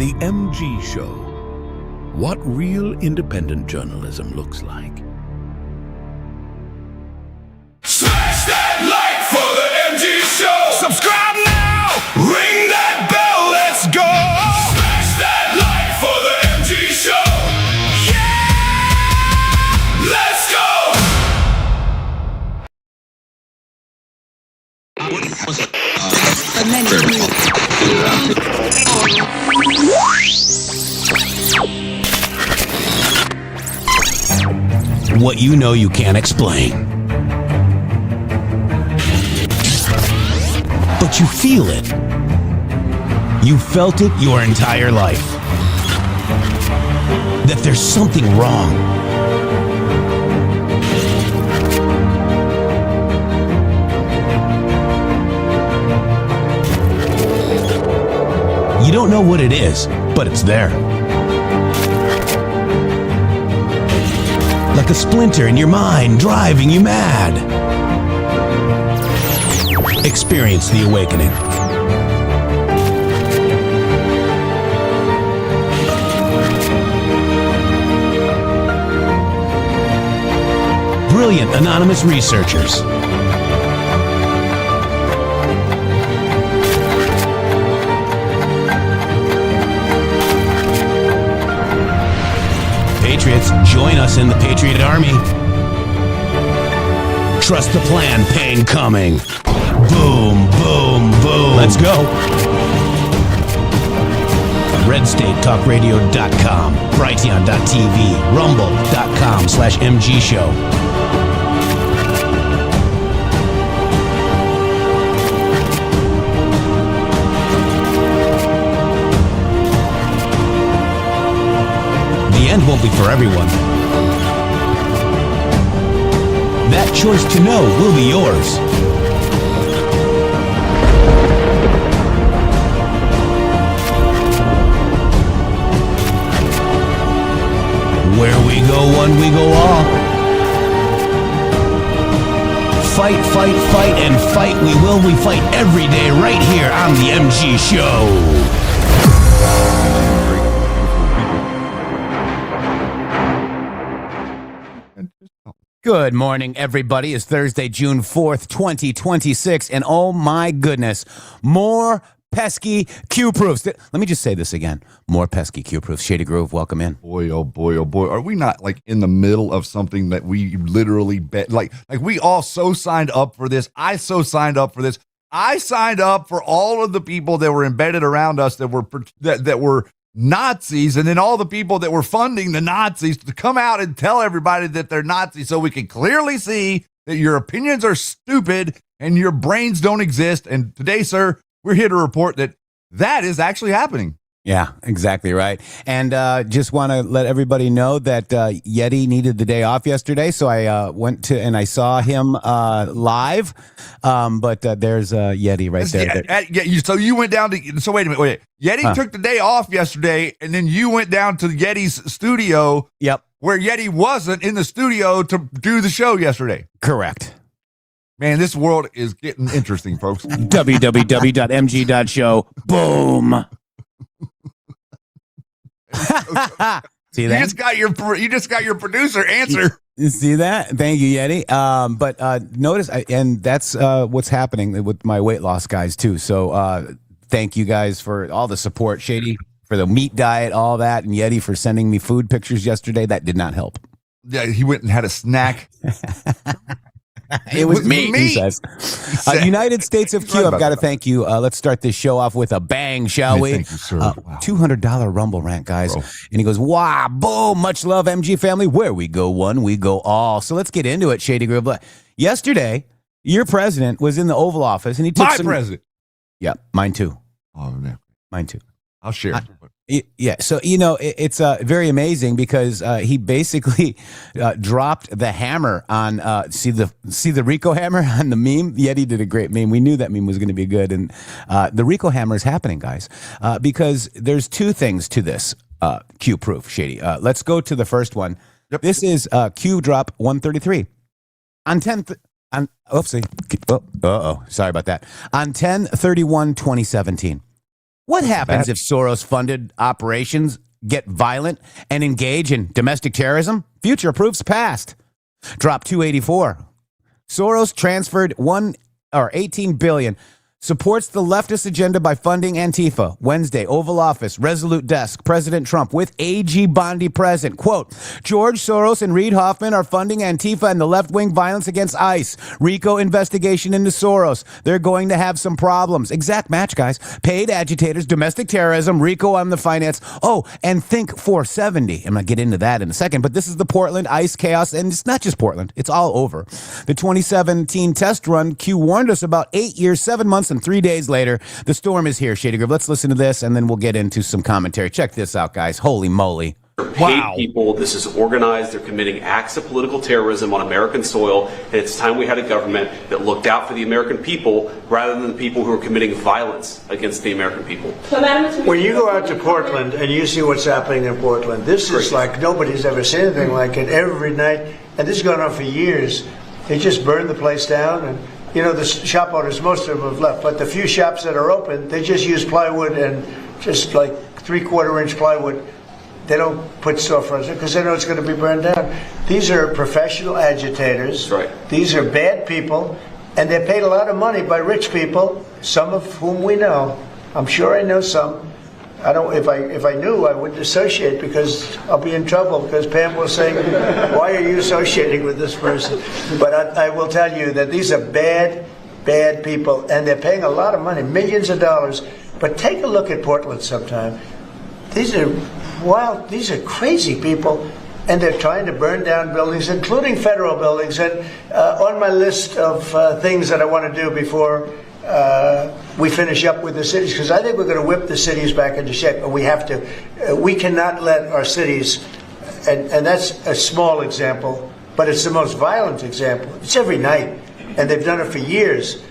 The MG Show. What real independent journalism looks like. Smash that like for the MG Show. Subscribe now. Ring that bell. Let's go. Smash that like for the MG Show. Yeah. Let's go. What you know you can't explain. But you feel it. You felt it your entire life. That there's something wrong. You don't know what it is, but it's there. Like a splinter in your mind, driving you mad. Experience the awakening. Brilliant anonymous researchers. Patriots, join us in the Patriot Army. Trust the plan, pain coming. Boom, boom, boom. Let's go. RedStateTalkRadio.com, Brighteon.tv, Rumble.com/MG Show. The end won't be for everyone. That choice to know will be yours. Where we go one, we go all. Fight, fight, fight, and fight we will. We fight every day right here on the MG Show. Good morning, everybody. It's Thursday, June 4th, 2026, and oh my goodness, more pesky Q-proofs. Let me just say this again. More pesky Q-proofs. Shady Groove, welcome in. Boy, oh boy, oh boy. Are we not like in the middle of something that we literally bet? Like we all so signed up for this. I so signed up for this. I signed up for all of the people that were embedded around us that were Nazis, and then all the people that were funding the Nazis to come out and tell everybody that they're Nazis so we can clearly see that your opinions are stupid and your brains don't exist. And today, sir, we're here to report that that is actually happening. Yeah, exactly right. And just want to let everybody know that Yeti needed the day off yesterday, so I went to and I saw him live. But there's Yeti right there. So you went down to. So wait a minute. Yeti took the day off yesterday, and then you went down to Yeti's studio. Yep. Where Yeti wasn't in the studio to do the show yesterday. Correct. Man, this world is getting interesting, folks. www.mg.show. Boom. See that? You just got your producer answer. You see that? Thank you, Yeti. But notice, and that's what's happening with my weight loss guys too. So thank you guys for all the support, Shady, for the meat diet, all that, and Yeti for sending me food pictures yesterday. That did not help. Yeah, he went and had a snack. It was me, he says. United States of Q, I've got to thank you. Let's start this show off with a bang, shall we? Thank you, sir. Wow. $200 Rumble rant, guys. Bro. And he goes, wow, boom, much love, MG family. Where we go one, we go all. So let's get into it, Shady Groove. Yesterday, your president was in the Oval Office, and he took My president? Yeah, mine too. Oh, man. Mine too. I'll share. Yeah, so it's very amazing because he basically dropped the hammer on see the RICO hammer on the meme. Yeti did a great meme. We knew that meme was going to be good, and the RICO hammer is happening, guys, because there's two things to this Q proof, Shady. Let's go to the first one. Yep. This is Q drop 133 on 10th. Sorry about that. On 10/31/2017. What happens if Soros-funded operations get violent and engage in domestic terrorism? Future proofs past. Drop 284. Soros transferred 18 billion. Supports the leftist agenda by funding Antifa. Wednesday, Oval Office, Resolute Desk, President Trump with AG Bondi present. Quote, George Soros and Reid Hoffman are funding Antifa and the left-wing violence against ICE. RICO investigation into Soros. They're going to have some problems. Exact match, guys. Paid agitators, domestic terrorism, RICO on the finance. Oh, and think 470. I'm going to get into that in a second, but this is the Portland ICE chaos, and it's not just Portland. It's all over. The 2017 test run, Q warned us about 8 years, 7 months, and 3 days later, the storm is here, Shady Grove. Let's listen to this, and then we'll get into some commentary. Check this out, guys. Holy moly. Paid people. This is organized. They're committing acts of political terrorism on American soil. And it's time we had a government that looked out for the American people rather than the people who are committing violence against the American people. When you go out to Portland and you see what's happening in Portland, this is like nobody's ever seen anything like it every night. And this has gone on for years. They just burned the place down, and you know, the shop owners, most of them have left, but the few shops that are open, they just use plywood and just like 3/4-inch plywood. They don't put storefronts in because they know it's going to be burned down. These are professional agitators. That's right. These are bad people, and they're paid a lot of money by rich people, some of whom we know. I'm sure I know some. I don't. If I knew, I wouldn't associate because I'll be in trouble. Because Pam will say, "Why are you associating with this person?" But I will tell you that these are bad people, and they're paying a lot of money, millions of dollars. But take a look at Portland sometime. These are wild. These are crazy people, and they're trying to burn down buildings, including federal buildings. And on my list of things that I want to do before we finish up with the cities, because I think we're going to whip the cities back into shape, but we have to. We cannot let our cities, and that's a small example, but it's the most violent example. It's every night, and they've done it for years.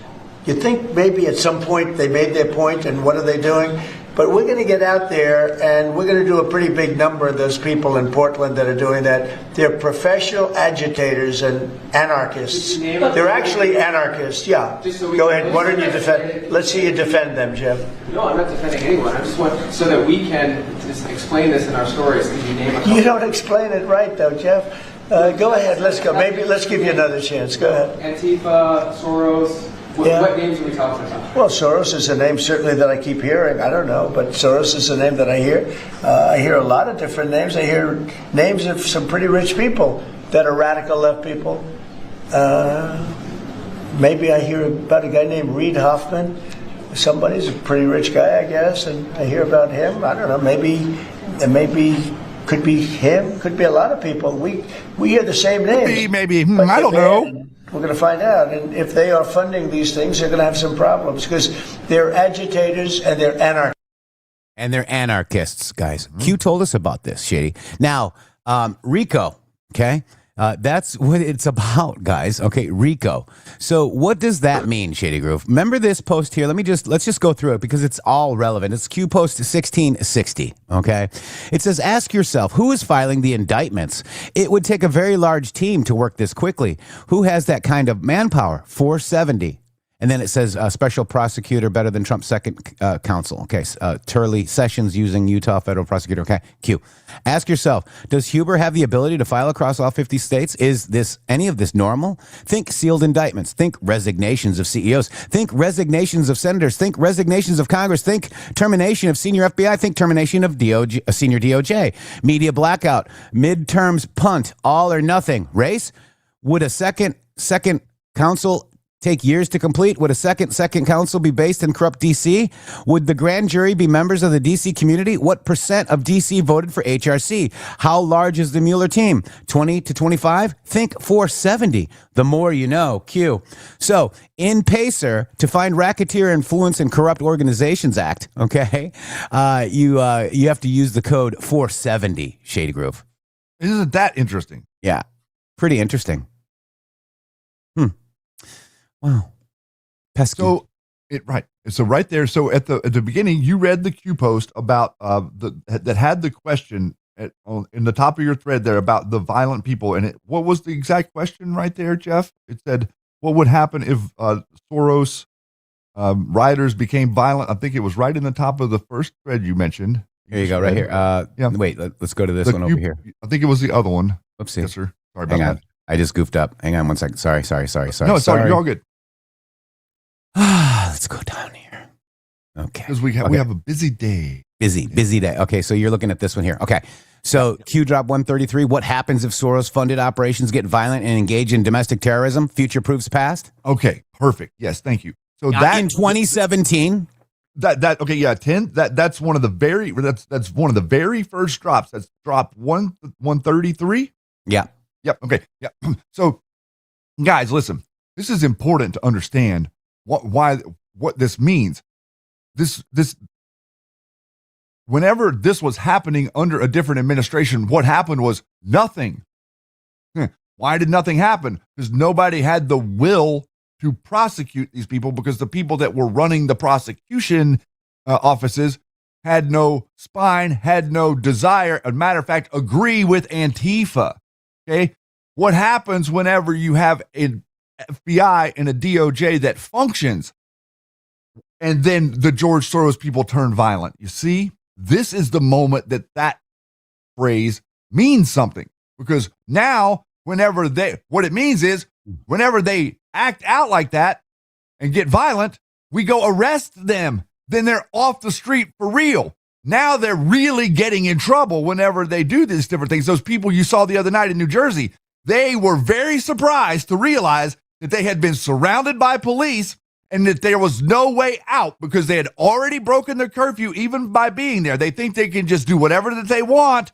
You'd think maybe at some point they made their point, and what are they doing? But we're going to get out there, and we're going to do a pretty big number of those people in Portland that are doing that. They're professional agitators and anarchists. They're actually anarchists, yeah. Go ahead, why don't you defend? Let's see you defend them, Jeff. No, I'm not defending anyone. I just want, so that we can just explain this in our stories. Can you name a couple? You don't explain it right, though, Jeff. Go ahead, let's go. Maybe let's give you another chance. Go ahead. Antifa, Soros. What names are we talking about? Well, Soros is a name certainly that I keep hearing. I don't know, but Soros is a name that I hear. I hear a lot of different names. I hear names of some pretty rich people that are radical left people. Maybe I hear about a guy named Reid Hoffman. Somebody's a pretty rich guy, I guess, and I hear about him. I don't know. Maybe could be him. Could be a lot of people. We hear the same names. Maybe. I don't know. We're going to find out. And if they are funding these things, they're going to have some problems because they're agitators and they're anarchists. And they're anarchists, guys. Q told us about this, Shady. Now, RICO, okay? That's what it's about, guys. Okay, RICO. So what does that mean, Shady Groove? Remember this post here? Let's just go through it because it's all relevant. It's Q post 1660, okay? It says, ask yourself, who is filing the indictments? It would take a very large team to work this quickly. Who has that kind of manpower? 470. And then it says special prosecutor better than Trump's second counsel. Okay, Turley Sessions using Utah federal prosecutor. Okay, Q. Ask yourself, does Huber have the ability to file across all 50 states? Is any of this normal? Think sealed indictments. Think resignations of CEOs. Think resignations of senators. Think resignations of Congress. Think termination of senior FBI. Think termination of senior DOJ. Media blackout. Midterms punt. All or nothing. Race? Would a second counsel take years to complete? Would a second counsel be based in corrupt D.C.? Would the grand jury be members of the D.C. community? What percent of D.C. voted for HRC? How large is the Mueller team? 20 to 25? Think 470. The more you know. Q. So, in PACER, to find Racketeer Influence and Corrupt Organizations Act, okay, you have to use the code 470, Shady Groove. Isn't that interesting? Yeah, pretty interesting. Wow. Pesky. So right there. So at the beginning, you read the Q post about that had the question in the top of your thread there about the violent people. And what was the exact question right there, Jeff? It said, what would happen if Soros Rioters became violent. I think it was right in the top of the first thread you mentioned. Here you go, right here. Yeah. Wait, let's go to this one over here. I think it was the other one. Oopsie. Yes, sir. Sorry about Hang on. that. I just goofed up. Hang on one second. Sorry. No, it's sorry. You're all good. Let's go down here. Okay. Because we have a busy day. Busy day. Okay, so you're looking at this one here. Okay. So Q drop 133. What happens if Soros-funded operations get violent and engage in domestic terrorism? Future proofs past? Okay, perfect. Yes, thank you. So In 2017. Okay, yeah, 10. That's one of the very first drops. That's drop 133. Yeah. Yep. Okay. Yeah. So, guys, listen. This is important to understand what this means. This whenever this was happening under a different administration, what happened was nothing. Why did nothing happen? Because nobody had the will to prosecute these people, because the people that were running the prosecution offices had no spine, had no desire. As a matter of fact, agree with Antifa. Okay. What happens whenever you have an FBI and a DOJ that functions, and then the George Soros people turn violent? You see, this is the moment that phrase means something, because now what it means is whenever they act out like that and get violent, we go arrest them. Then they're off the street for real. Now they're really getting in trouble whenever they do these different things. Those people you saw the other night in New Jersey, they were very surprised to realize that they had been surrounded by police and that there was no way out, because they had already broken their curfew even by being there. They think they can just do whatever that they want,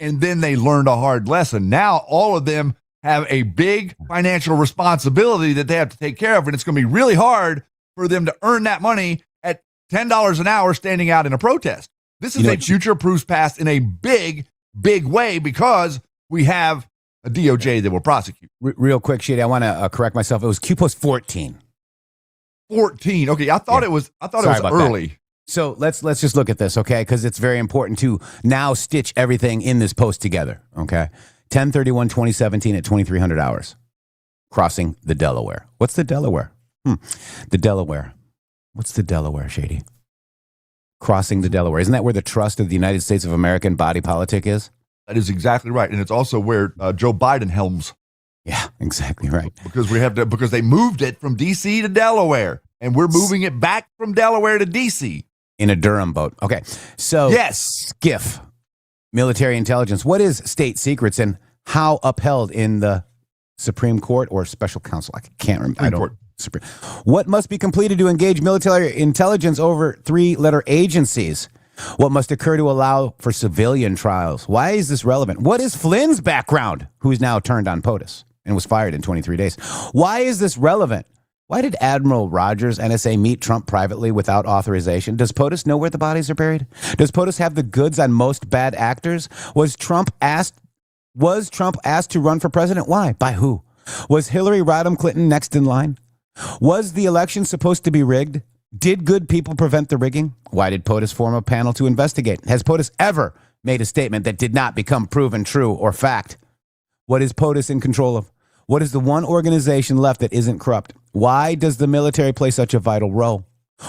and then they learned a hard lesson. Now all of them have a big financial responsibility that they have to take care of, and it's going to be really hard for them to earn that money at $10 an hour standing out in a protest. This is a future proofs past in a big, big way, because we have a DOJ that will prosecute. Real quick, Shady, I want to correct myself. It was Q post 14. 14. Okay, I thought it was early. That. So let's just look at this, okay? Because it's very important to now stitch everything in this post together, okay? 10/31/2017 at 2300 hours. Crossing the Delaware. What's the Delaware? The Delaware. What's the Delaware, Shady? Crossing the Delaware. Isn't that where the trust of the United States of America and body politic is? That is exactly right. And it's also where Joe Biden helms. Yeah, exactly right. Because they moved it from D.C. to Delaware, and we're moving it back from Delaware to D.C. in a Durham boat. Okay, so yes, SCIF, military intelligence. What is state secrets and how upheld in the Supreme Court or special counsel? I can't remember. What must be completed to engage military intelligence over 3-letter agencies? What must occur to allow for civilian trials? Why is this relevant? What is Flynn's background, who's now turned on POTUS and was fired in 23 days? Why is this relevant? Why did Admiral Rogers, NSA, meet Trump privately without authorization? Does POTUS know where the bodies are buried? Does POTUS have the goods on most bad actors? Was Trump asked to run for president? Why? By who? Was Hillary Rodham Clinton next in line? Was the election supposed to be rigged? Did good people prevent the rigging? Why did POTUS form a panel to investigate? Has POTUS ever made a statement that did not become proven true or fact? What is POTUS in control of? What is the one organization left that isn't corrupt? Why does the military play such a vital role?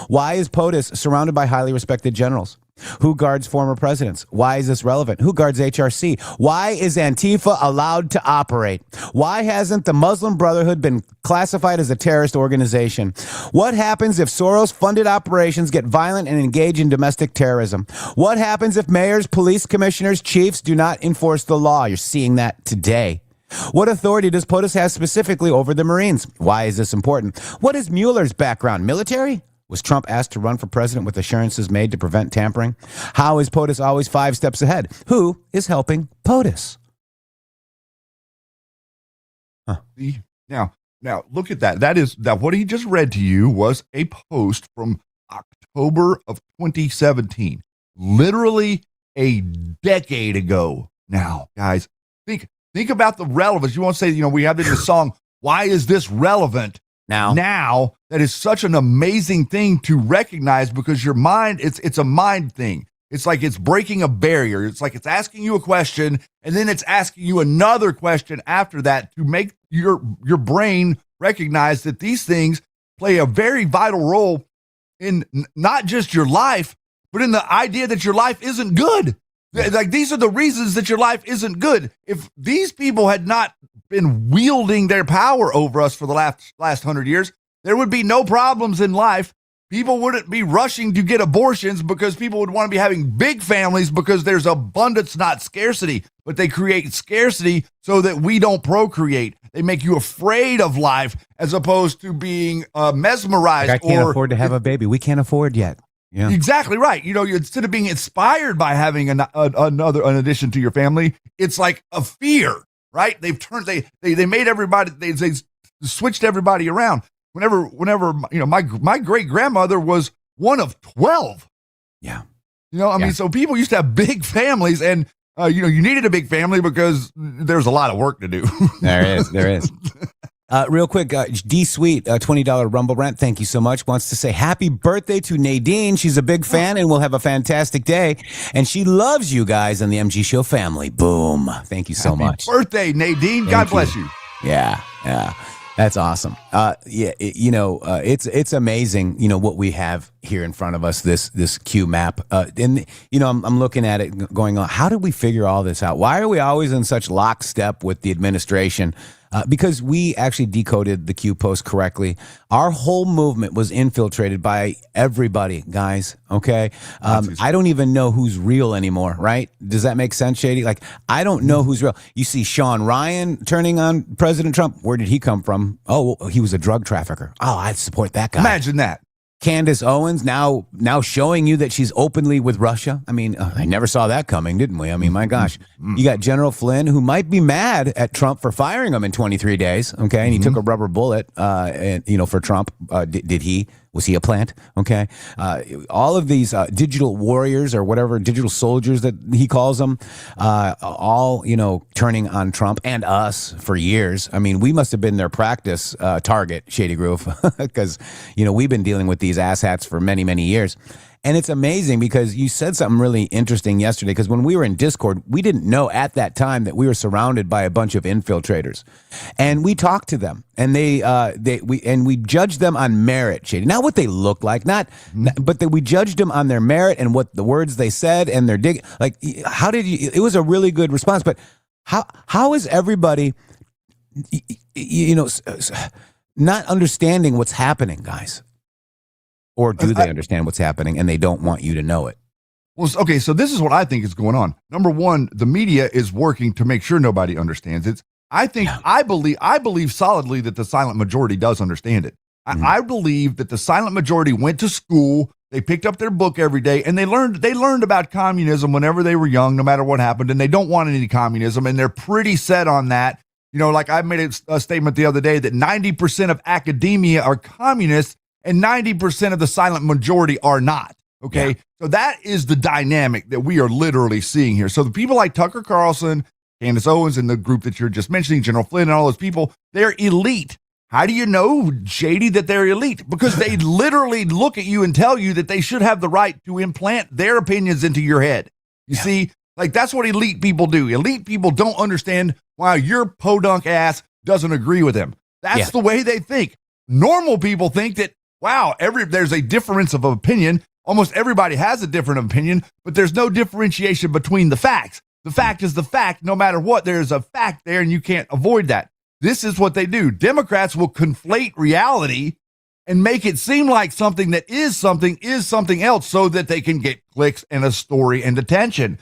Why is POTUS surrounded by highly respected generals? Who guards former presidents? Why is this relevant? Who guards HRC? Why is Antifa allowed to operate? Why hasn't the Muslim Brotherhood been classified as a terrorist organization? What happens if Soros-funded operations get violent and engage in domestic terrorism? What happens if mayors, police commissioners, chiefs do not enforce the law? You're seeing that today. What authority does POTUS have specifically over the Marines? Why is this important? What is Mueller's background? Military? Was Trump asked to run for president with assurances made to prevent tampering? How is POTUS always 5 steps ahead? Who is helping POTUS? Huh. Now look at that. That what he just read to you was a post from October of 2017, literally a decade ago. Now, guys, think about the relevance. You won't say, we have in the song, why is this relevant? Now, that is such an amazing thing to recognize, because your mind, it's a mind thing. It's like it's breaking a barrier. It's like it's asking you a question, and then it's asking you another question after that to make your brain recognize that these things play a very vital role in not just your life, but in the idea that your life isn't good. Like, these are the reasons that your life isn't good. If these people had not been wielding their power over us for the last 100 years, there would be no problems in life. People wouldn't be rushing to get abortions because people would want to be having big families because there's abundance, not scarcity. But they create scarcity so that we don't procreate. They make you afraid of life as opposed to being mesmerized. Like, I can't afford to have a baby. We can't afford yet. Yeah, exactly right. You know, instead of being inspired by having an addition to your family, it's like a fear, right? They made everybody, they switched everybody around. Whenever, you know, my great grandmother was one of 12. Yeah. You know, I mean, so people used to have big families, and, you know, you needed a big family because there's a lot of work to do. There is. Real quick, D Sweet, $20 Rumble rent. Thank you so much. Wants to say happy birthday to Nadine. She's a big fan and will have a fantastic day. And she loves you guys and the MG Show family. Boom. Thank you so much. Birthday, Nadine. God bless you. Yeah. That's awesome. It's amazing, you know, what we have here in front of us, this Q map. And, you know, I'm looking at it going on. How did we figure all this out? Why are we always in such lockstep with the administration? Because we actually decoded the Q post correctly. Our whole movement was infiltrated by everybody, guys. Okay. I don't even know who's real anymore, right? Does that make sense, Shady? Like, I don't know who's real. You see Sean Ryan turning on President Trump. Where did he come from? Oh, he was a drug trafficker. Oh, I'd support that guy. Imagine that. Candace Owens now showing you that she's openly with Russia. I mean, I never saw that coming, didn't we? I mean, my gosh. You got General Flynn, who might be mad at Trump for firing him in 23 days, okay? And he took a rubber bullet, for Trump. Did he? Was he a plant? Okay. All of these digital warriors or whatever, digital soldiers that he calls them, all, you know, turning on Trump and us for years. I mean, we must have been their practice target, Shady Groove, because, you know, we've been dealing with these asshats for many, many years. And it's amazing because you said something really interesting yesterday, because when we were in Discord, we didn't know at that time that we were surrounded by a bunch of infiltrators. And we talked to them, and we judged them on merit, Shady. Not what they look like, but we judged them on their merit and what the words they said and their like, how did you, it was a really good response, but how is everybody, you know, not understanding what's happening, guys? Or do they understand what's happening and they don't want you to know it? Well, okay, so this is what I think is going on. Number one, the media is working to make sure nobody understands it. I believe solidly that the silent majority does understand it. I believe that the silent majority went to school, they picked up their book every day, and they learned about communism whenever they were young, no matter what happened, and they don't want any communism, and they're pretty set on that. You know, like I made a statement the other day that 90% of academia are communists, and 90% of the silent majority are not. Okay. Yeah. So that is the dynamic that we are literally seeing here. So the people like Tucker Carlson, Candace Owens, and the group that you're just mentioning, General Flynn, and all those people, they're elite. How do you know, Shady, that they're elite? Because they literally look at you and tell you that they should have the right to implant their opinions into your head. You see, like, that's what elite people do. Elite people don't understand why your podunk ass doesn't agree with them. That's the way they think. Normal people think that, wow, there's a difference of opinion. Almost everybody has a different opinion, but there's no differentiation between the facts. The fact is the fact. No matter what, there's a fact there, and you can't avoid that. This is what they do. Democrats will conflate reality and make it seem like something that is something else so that they can get clicks and a story and attention.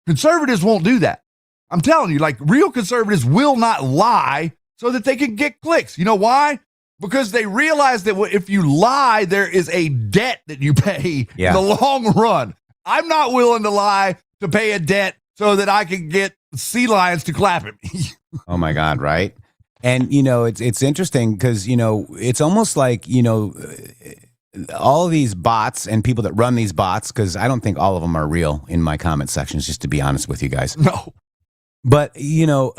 Conservatives won't do that. I'm telling you, like, real conservatives will not lie so that they can get clicks. You know why? Because they realize that if you lie, there is a debt that you pay in the long run. I'm not willing to lie to pay a debt so that I can get sea lions to clap at me. Oh, my God, right? And, you know, it's interesting because, you know, it's almost like, you know, all these bots and people that run these bots, because I don't think all of them are real in my comment sections, just to be honest with you guys. No. But, you know,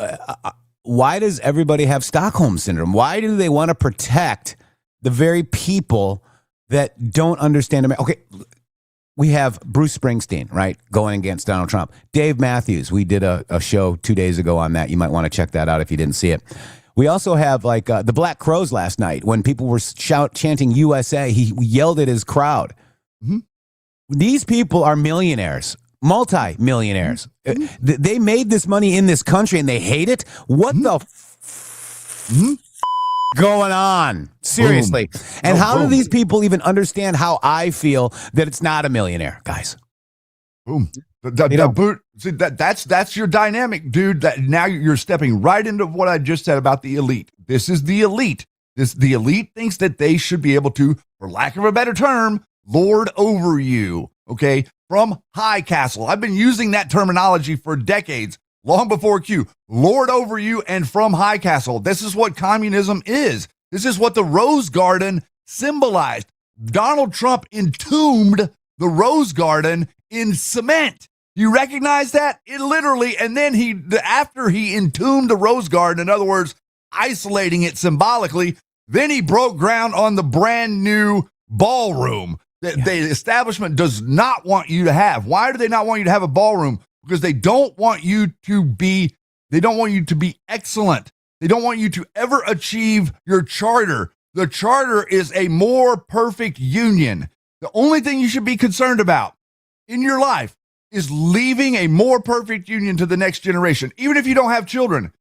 why does everybody have Stockholm Syndrome? Why do they want to protect the very people that don't understand America? Okay, we have Bruce Springsteen, right, going against Donald Trump. Dave Matthews, we did a show 2 days ago on that. You might want to check that out if you didn't see it. We also have like the Black Crows last night when people were chanting USA. He yelled at his crowd. Mhm. These people are millionaires, multi-millionaires. They made this money in this country and they hate it. What the going on? Seriously. And how do these people even understand how I feel that it's not a millionaire, guys? Boom. See, that's your dynamic, dude. That now you're stepping right into what I just said about the elite. This is the elite. The elite thinks that they should be able to, for lack of a better term, lord over you. Okay, from high castle. I've been using that terminology for decades, long before Q. Lord over you and from high castle. This is what communism is. This is what the Rose Garden symbolized. Donald Trump entombed the Rose Garden in cement. You recognize that? It literally, and then after he entombed the Rose Garden, in other words, isolating it symbolically, then he broke ground on the brand new ballroom that the establishment does not want you to have. Why do they not want you to have a ballroom? Because they don't want you to be excellent. They don't want you to ever achieve your charter. The charter is a more perfect union. The only thing you should be concerned about in your life is leaving a more perfect union to the next generation, even if you don't have children.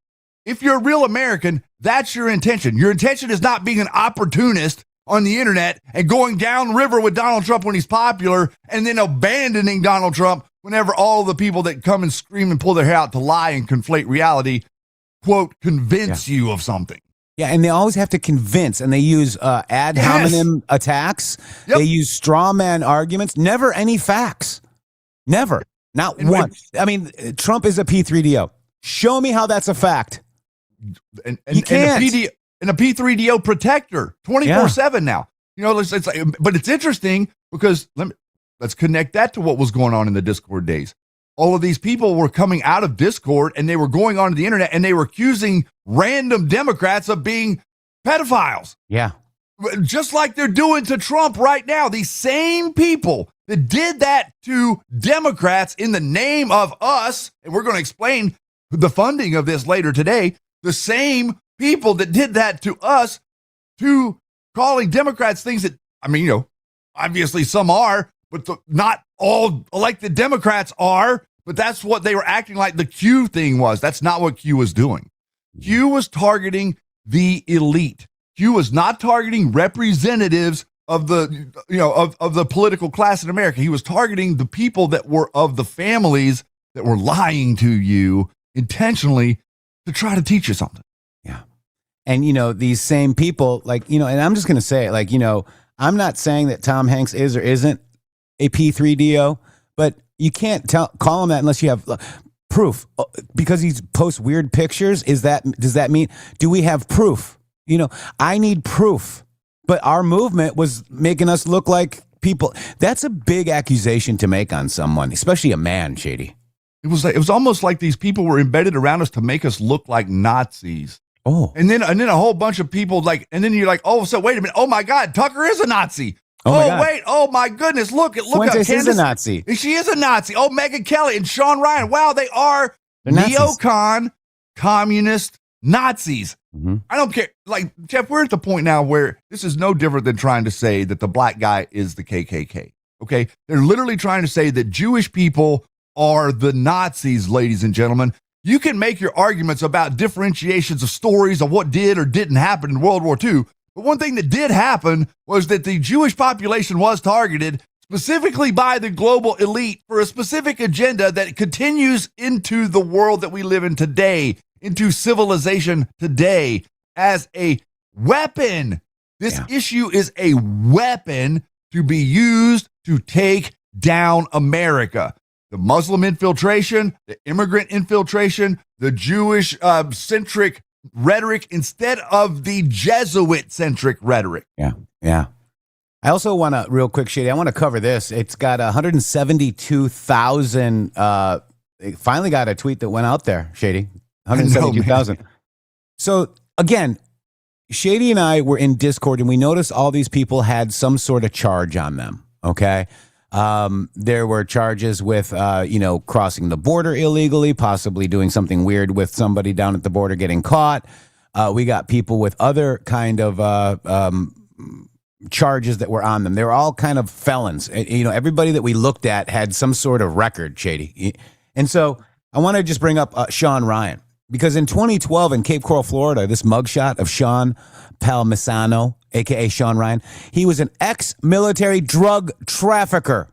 If you're a real American, that's your intention. Your intention is not being an opportunist on the internet and going downriver with Donald Trump when he's popular and then abandoning Donald Trump whenever all the people that come and scream and pull their hair out to lie and conflate reality, quote, convince you of something. Yeah, and they always have to convince, and they use ad hominem attacks. Yep. They use straw man arguments. Never any facts. Never. Not one. I mean, Trump is a P3DO. Show me how that's a fact. And You can't. And a P3DO protector 24/7 now. You know, but it's interesting because let's connect that to what was going on in the Discord days. All of these people were coming out of Discord and they were going onto the internet and they were accusing random Democrats of being pedophiles. Yeah. Just like they're doing to Trump right now. These same people that did that to Democrats in the name of us, and we're going to explain the funding of this later today, the same people that did that to us, to calling Democrats things that, I mean, you know, obviously some are, but not all elected Democrats are, but that's what they were acting like the Q thing was. That's not what Q was doing. Q was targeting the elite. Q was not targeting representatives of the, you know, of the political class in America. He was targeting the people that were of the families that were lying to you intentionally to try to teach you something. Yeah. And, you know, these same people, like, you know, and I'm just going to say it, like, you know, I'm not saying that Tom Hanks is or isn't a P3DO, but you can't call him that unless you have proof. Because he posts weird pictures, does that mean, do we have proof? You know, I need proof. But our movement was making us look like people. That's a big accusation to make on someone, especially a man, Shady. It was almost like these people were embedded around us to make us look like Nazis. Oh. And then a whole bunch of people and then you're like, oh, so wait a minute. Oh my God, Tucker is a Nazi. Oh wait. Oh my goodness. Look Fuentes is a Nazi. She is a Nazi. Oh, Megyn Kelly and Sean Ryan. Wow, they're neocon, communist Nazis. Mm-hmm. I don't care. Like, Jeff, we're at the point now where this is no different than trying to say that the black guy is the KKK. Okay. They're literally trying to say that Jewish people are the Nazis, ladies and gentlemen. You can make your arguments about differentiations of stories of what did or didn't happen in World War II. But one thing that did happen was that the Jewish population was targeted specifically by the global elite for a specific agenda that continues into the world that we live in today, into civilization today, as a weapon. This issue is a weapon to be used to take down America. The Muslim infiltration, the immigrant infiltration, the Jewish centric rhetoric instead of the Jesuit centric rhetoric. Yeah. I also want to, real quick, Shady, I want to cover this. It's got 172,000. It finally got a tweet that went out there, Shady. 172,000. So again, Shady and I were in Discord and we noticed all these people had some sort of charge on them. Okay. There were charges with, crossing the border illegally, possibly doing something weird with somebody down at the border getting caught. We got people with other kind of charges that were on them. They were all kind of felons. Everybody that we looked at had some sort of record, Shady. And so I want to just bring up Sean Ryan, because in 2012 in Cape Coral, Florida, this mugshot of Sean Palmisano, a.k.a. Sean Ryan, he was an ex-military drug trafficker.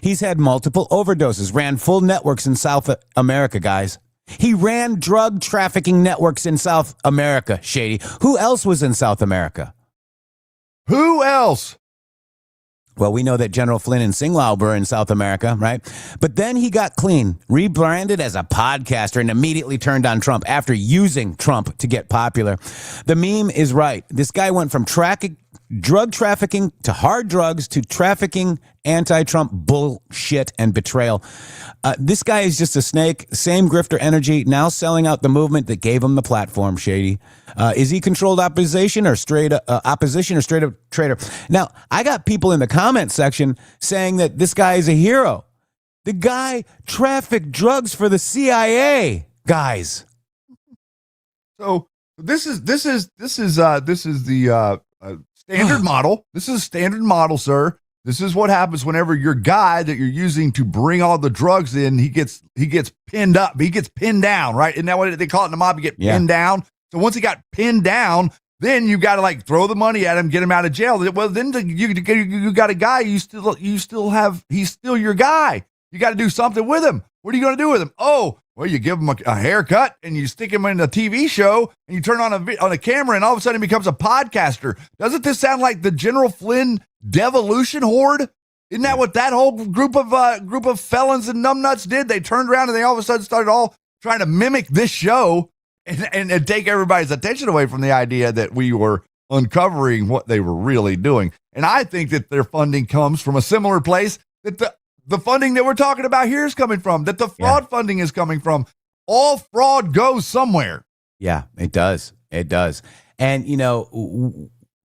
He's had multiple overdoses, ran full networks in South America, guys. He ran drug trafficking networks in South America, Shady. Who else was in South America? Who else? Well, we know that General Flynn and Singlaub were in South America, right? But then he got clean, rebranded as a podcaster, and immediately turned on Trump after using Trump to get popular. The meme is right. This guy went from drug trafficking to hard drugs to trafficking, anti-Trump bullshit and betrayal. This guy is just a snake, same grifter energy, now selling out the movement that gave him the platform, Shady. Is he controlled opposition or straight up traitor? Now, I got people in the comment section saying that this guy is a hero. The guy trafficked drugs for the CIA, guys. So this is the standard model. This is a standard model, sir. This is what happens whenever your guy that you're using to bring all the drugs in, he gets pinned up. He gets pinned down, right? Isn't that what they call it in the mob? You get pinned down. So once he got pinned down, then you got to like throw the money at him, get him out of jail. Well, then you got a guy you still have. He's still your guy. You got to do something with him. What are you going to do with him? Oh, well, you give him a haircut and you stick him in a TV show and you turn on a camera and all of a sudden he becomes a podcaster. Doesn't this sound like the General Flynn devolution horde? Isn't that what that whole group of felons and numbnuts did? They turned around and they all of a sudden started all trying to mimic this show and take everybody's attention away from the idea that we were uncovering what they were really doing. And I think that their funding comes from a similar place that the funding that we're talking about here is coming from, that the fraud funding is coming from. All fraud goes somewhere. Yeah, it does. It does. And,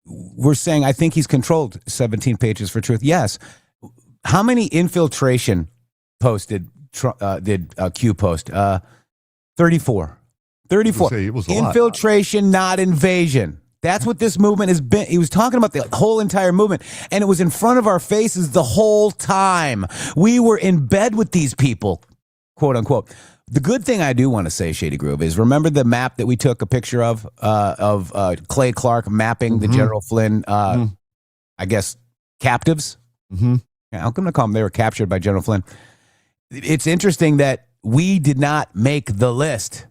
we're saying, I think he's controlled 17 pages for truth. Yes. How many infiltration posts did Q post? 34. 34. It was a Infiltration, not invasion. That's what this movement has been. He was talking about the whole entire movement, and it was in front of our faces the whole time. We were in bed with these people, quote unquote. The good thing I do want to say, Shady Groove, is remember the map that we took a picture of Clay Clark mapping the General Flynn, I guess, captives? Mm-hmm. Yeah, I'm going to call them, they were captured by General Flynn. It's interesting that we did not make the list.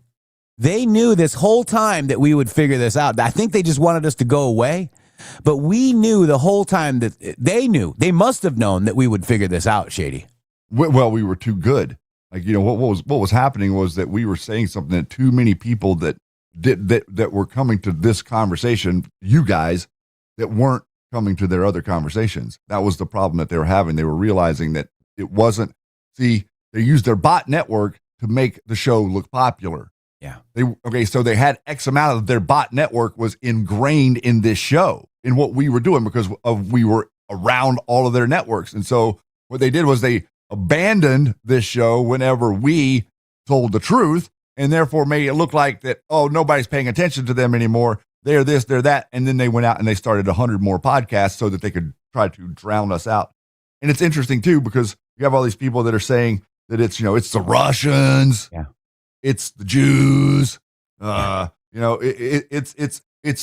They knew this whole time that we would figure this out. I think they just wanted us to go away. But we knew the whole time that they must have known that we would figure this out, Shady. Well, we were too good. Like, what was happening was that we were saying something that too many people that were coming to this conversation, you guys, that weren't coming to their other conversations. That was the problem that they were having. They were realizing that it wasn't, they used their bot network to make the show look popular. Yeah. So they had X amount of their bot network was ingrained in this show, in what we were doing, because we were around all of their networks. And so what they did was they abandoned this show whenever we told the truth, and therefore made it look like that, oh, nobody's paying attention to them anymore. They're this, they're that. And then they went out and they started 100 more podcasts so that they could try to drown us out. And it's interesting too, because you have all these people that are saying that it's, it's the Russians. Yeah. It's the Jews, it's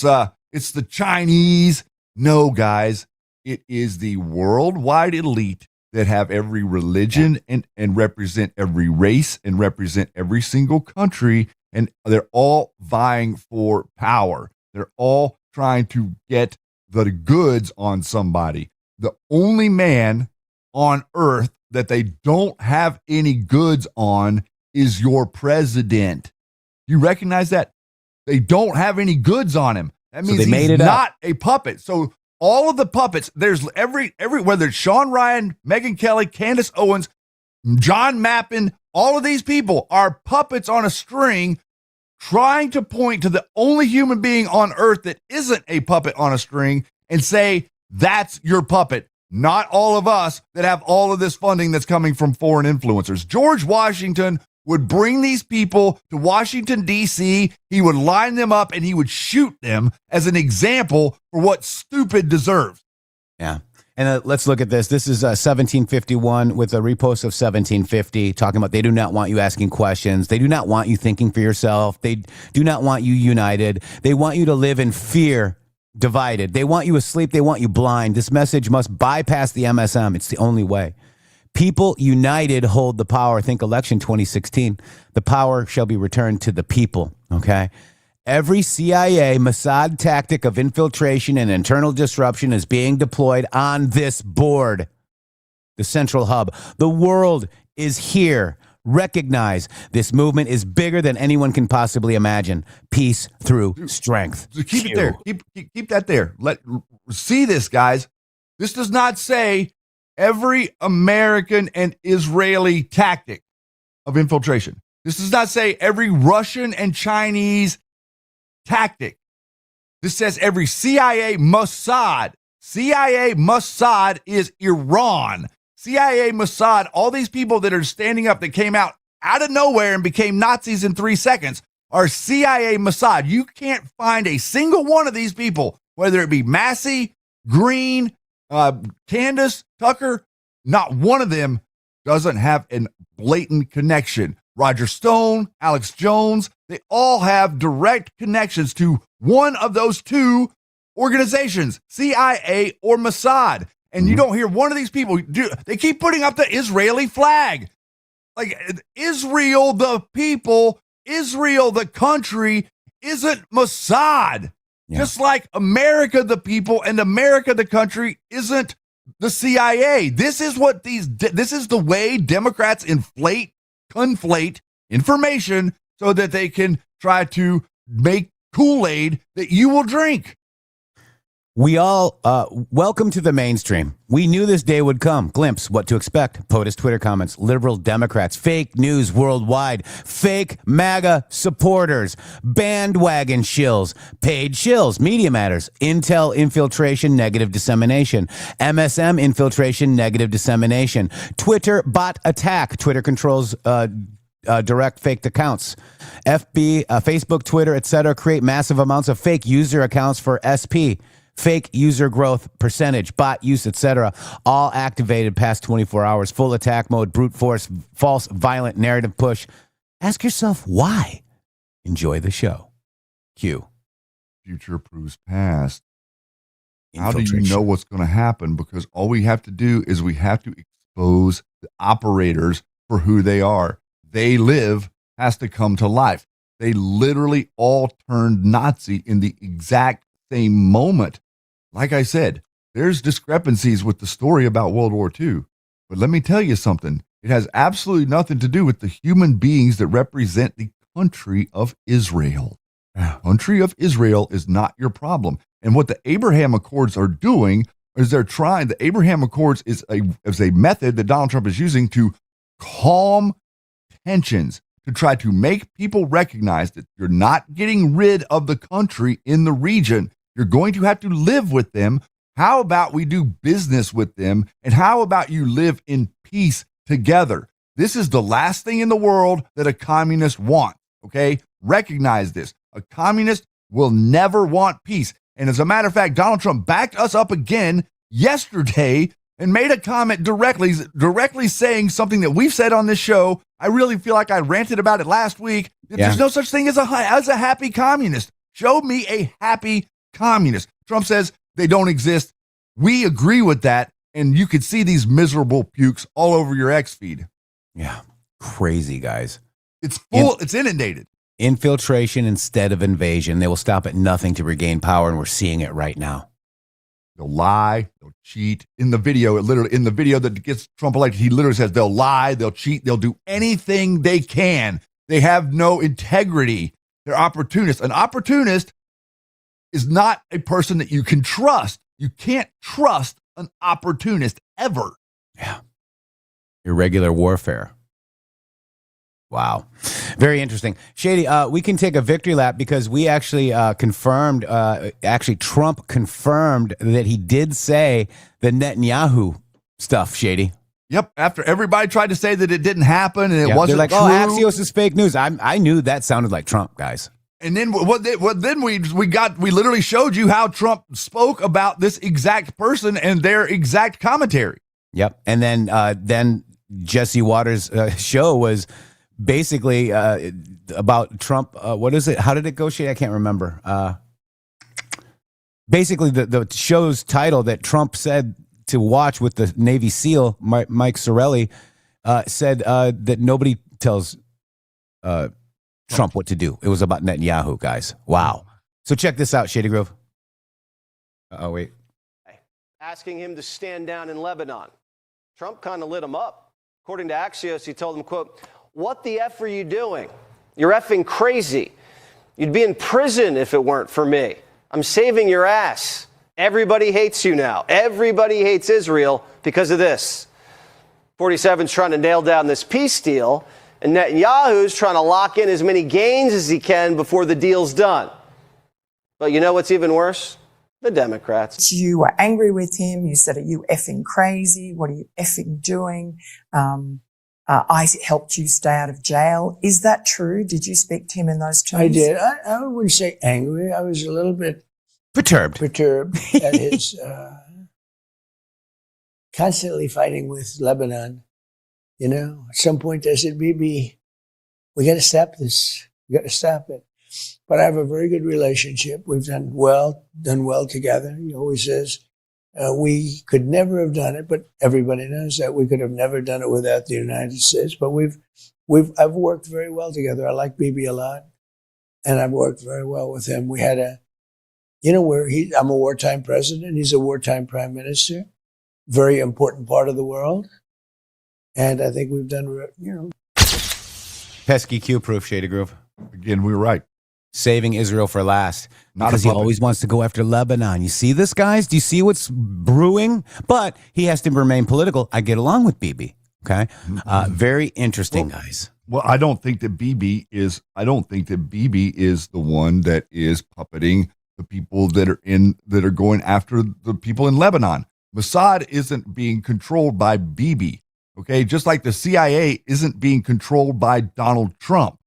the Chinese. No, guys, it is the worldwide elite that have every religion and represent every race and represent every single country. And they're all vying for power. They're all trying to get the goods on somebody. The only man on earth that they don't have any goods on is your president. You recognize that? They don't have any goods on him. That means he's not a puppet. So all of the puppets, there's every whether it's Sean Ryan, Megyn Kelly, Candace Owens, John Mappin, all of these people are puppets on a string trying to point to the only human being on earth that isn't a puppet on a string and say, that's your puppet. Not all of us that have all of this funding that's coming from foreign influencers. George Washington would bring these people to Washington, D.C. He would line them up and he would shoot them as an example for what stupid deserves. Yeah. And let's look at this. This is 1751 with a repost of 1750 talking about they do not want you asking questions. They do not want you thinking for yourself. They do not want you united. They want you to live in fear, divided. They want you asleep. They want you blind. This message must bypass the MSM. It's the only way. People united hold the power. Think election 2016. The power shall be returned to the people. Okay. Every CIA Mossad tactic of infiltration and internal disruption is being deployed on this board, the central hub. The world is here. Recognize this movement is bigger than anyone can possibly imagine. Peace through strength. So keep it there. Keep that there. See this, guys. This does not say every American and Israeli tactic of infiltration. This does not say every Russian and Chinese tactic. This says every CIA Mossad. CIA Mossad is Iran. CIA Mossad, all these people that are standing up that came out of nowhere and became Nazis in 3 seconds are CIA Mossad. You can't find a single one of these people, whether it be Massey, Green, Candace, Tucker, not one of them doesn't have a blatant connection. Roger Stone, Alex Jones, they all have direct connections to one of those two organizations, CIA or Mossad. And you don't hear one of these people do. They keep putting up the Israeli flag. Like Israel, the people, Israel, the country, isn't Mossad. Yeah. Just like America, the people, and America, the country, isn't the CIA. This is the way Democrats conflate information so that they can try to make Kool-Aid that you will drink. We all, welcome to the mainstream. We knew this day would come. Glimpse, what to expect. POTUS Twitter comments, liberal Democrats, fake news worldwide, fake MAGA supporters, bandwagon shills, paid shills, Media Matters, Intel infiltration, negative dissemination, MSM infiltration, negative dissemination, Twitter bot attack, Twitter controls direct faked accounts, FB, Facebook, Twitter, etc. create massive amounts of fake user accounts for SP. Fake user growth percentage, bot use, etc. All activated past 24 hours. Full attack mode, brute force, false, violent narrative push. Ask yourself why. Enjoy the show. Q. Future proves past. How do you know what's going to happen? Because all we have to do is we have to expose the operators for who they are. They live has to come to life. They literally all turned Nazi in the exact same moment. Like I said, there's discrepancies with the story about World War II. But let me tell you something. It has absolutely nothing to do with the human beings that represent the country of Israel. The country of Israel is not your problem. And what the Abraham Accords are doing is the Abraham Accords is a method that Donald Trump is using to calm tensions, to try to make people recognize that you're not getting rid of the country in the region. You're going to have to live with them. How about we do business with them? And how about you live in peace together? This is the last thing in the world that a communist wants, okay? Recognize this. A communist will never want peace. And as a matter of fact, Donald Trump backed us up again yesterday and made a comment directly saying something that we've said on this show. I really feel like I ranted about it last week. There's no such thing as a happy communist. Show me a happy communist. Trump says they don't exist. We agree with that. And you could see these miserable pukes all over your X feed. Yeah. Crazy, guys. It's full. It's inundated. Infiltration instead of invasion. They will stop at nothing to regain power. And we're seeing it right now. They'll lie. They'll cheat. In the video, in the video that gets Trump elected, he literally says they'll lie. They'll cheat. They'll do anything they can. They have no integrity. They're opportunists. An opportunist is not a person that you can trust. You can't trust an opportunist ever. Yeah. Irregular warfare. Wow. Very interesting. Shady, we can take a victory lap because we actually confirmed, Trump confirmed that he did say the Netanyahu stuff, Shady. Yep. After everybody tried to say that it didn't happen and it Yeah, wasn't they're like, true. oh, Axios is fake news. I knew that sounded like Trump, guys. And then we literally showed you how Trump spoke about this exact person and their exact commentary. Yep. And then Jesse Waters' show was basically about Trump. What is it? How did it go, Shay? I can't remember. Basically, the show's title that Trump said to watch with the Navy SEAL, Mike Sorelli, said that nobody tells Trump what to do. It was about Netanyahu, guys. Wow. So check this out, Shady Grove. Oh, wait. Asking him to stand down in Lebanon. Trump kind of lit him up. According to Axios, he told him, quote, "What the F are you doing? You're effing crazy. You'd be in prison if it weren't for me. I'm saving your ass. Everybody hates you now. Everybody hates Israel because of this." 47's trying to nail down this peace deal, and Netanyahu's trying to lock in as many gains as he can before the deal's done. But you know what's even worse? The Democrats. You were angry with him. You said, "Are you effing crazy? What are you effing doing? I helped you stay out of jail." Is that true? Did you speak to him in those terms? I did. I wouldn't say angry. I was a little bit Perturbed. at his constantly fighting with Lebanon. You know, at some point I said, "Bibi, we got to stop this. We got to stop it." But I have a very good relationship. We've done well together. He always says, we could never have done it, but everybody knows that we could have never done it without the United States. But I've worked very well together. I like Bibi a lot, and I've worked very well with him. We had I'm a wartime president. He's a wartime prime minister. Very important part of the world. And I think we've done, Pesky Q-proof, Shady Grove. Again, we were right. Saving Israel for last. Not because a he puppet. always wants to go after Lebanon. You see this, guys? Do you see what's brewing? But he has to remain political. I get along with Bibi. Okay. Very interesting, guys. Well, I don't think that Bibi is the one that is puppeting the people that are going after the people in Lebanon. Mossad isn't being controlled by Bibi. Okay. Just like the CIA isn't being controlled by Donald Trump.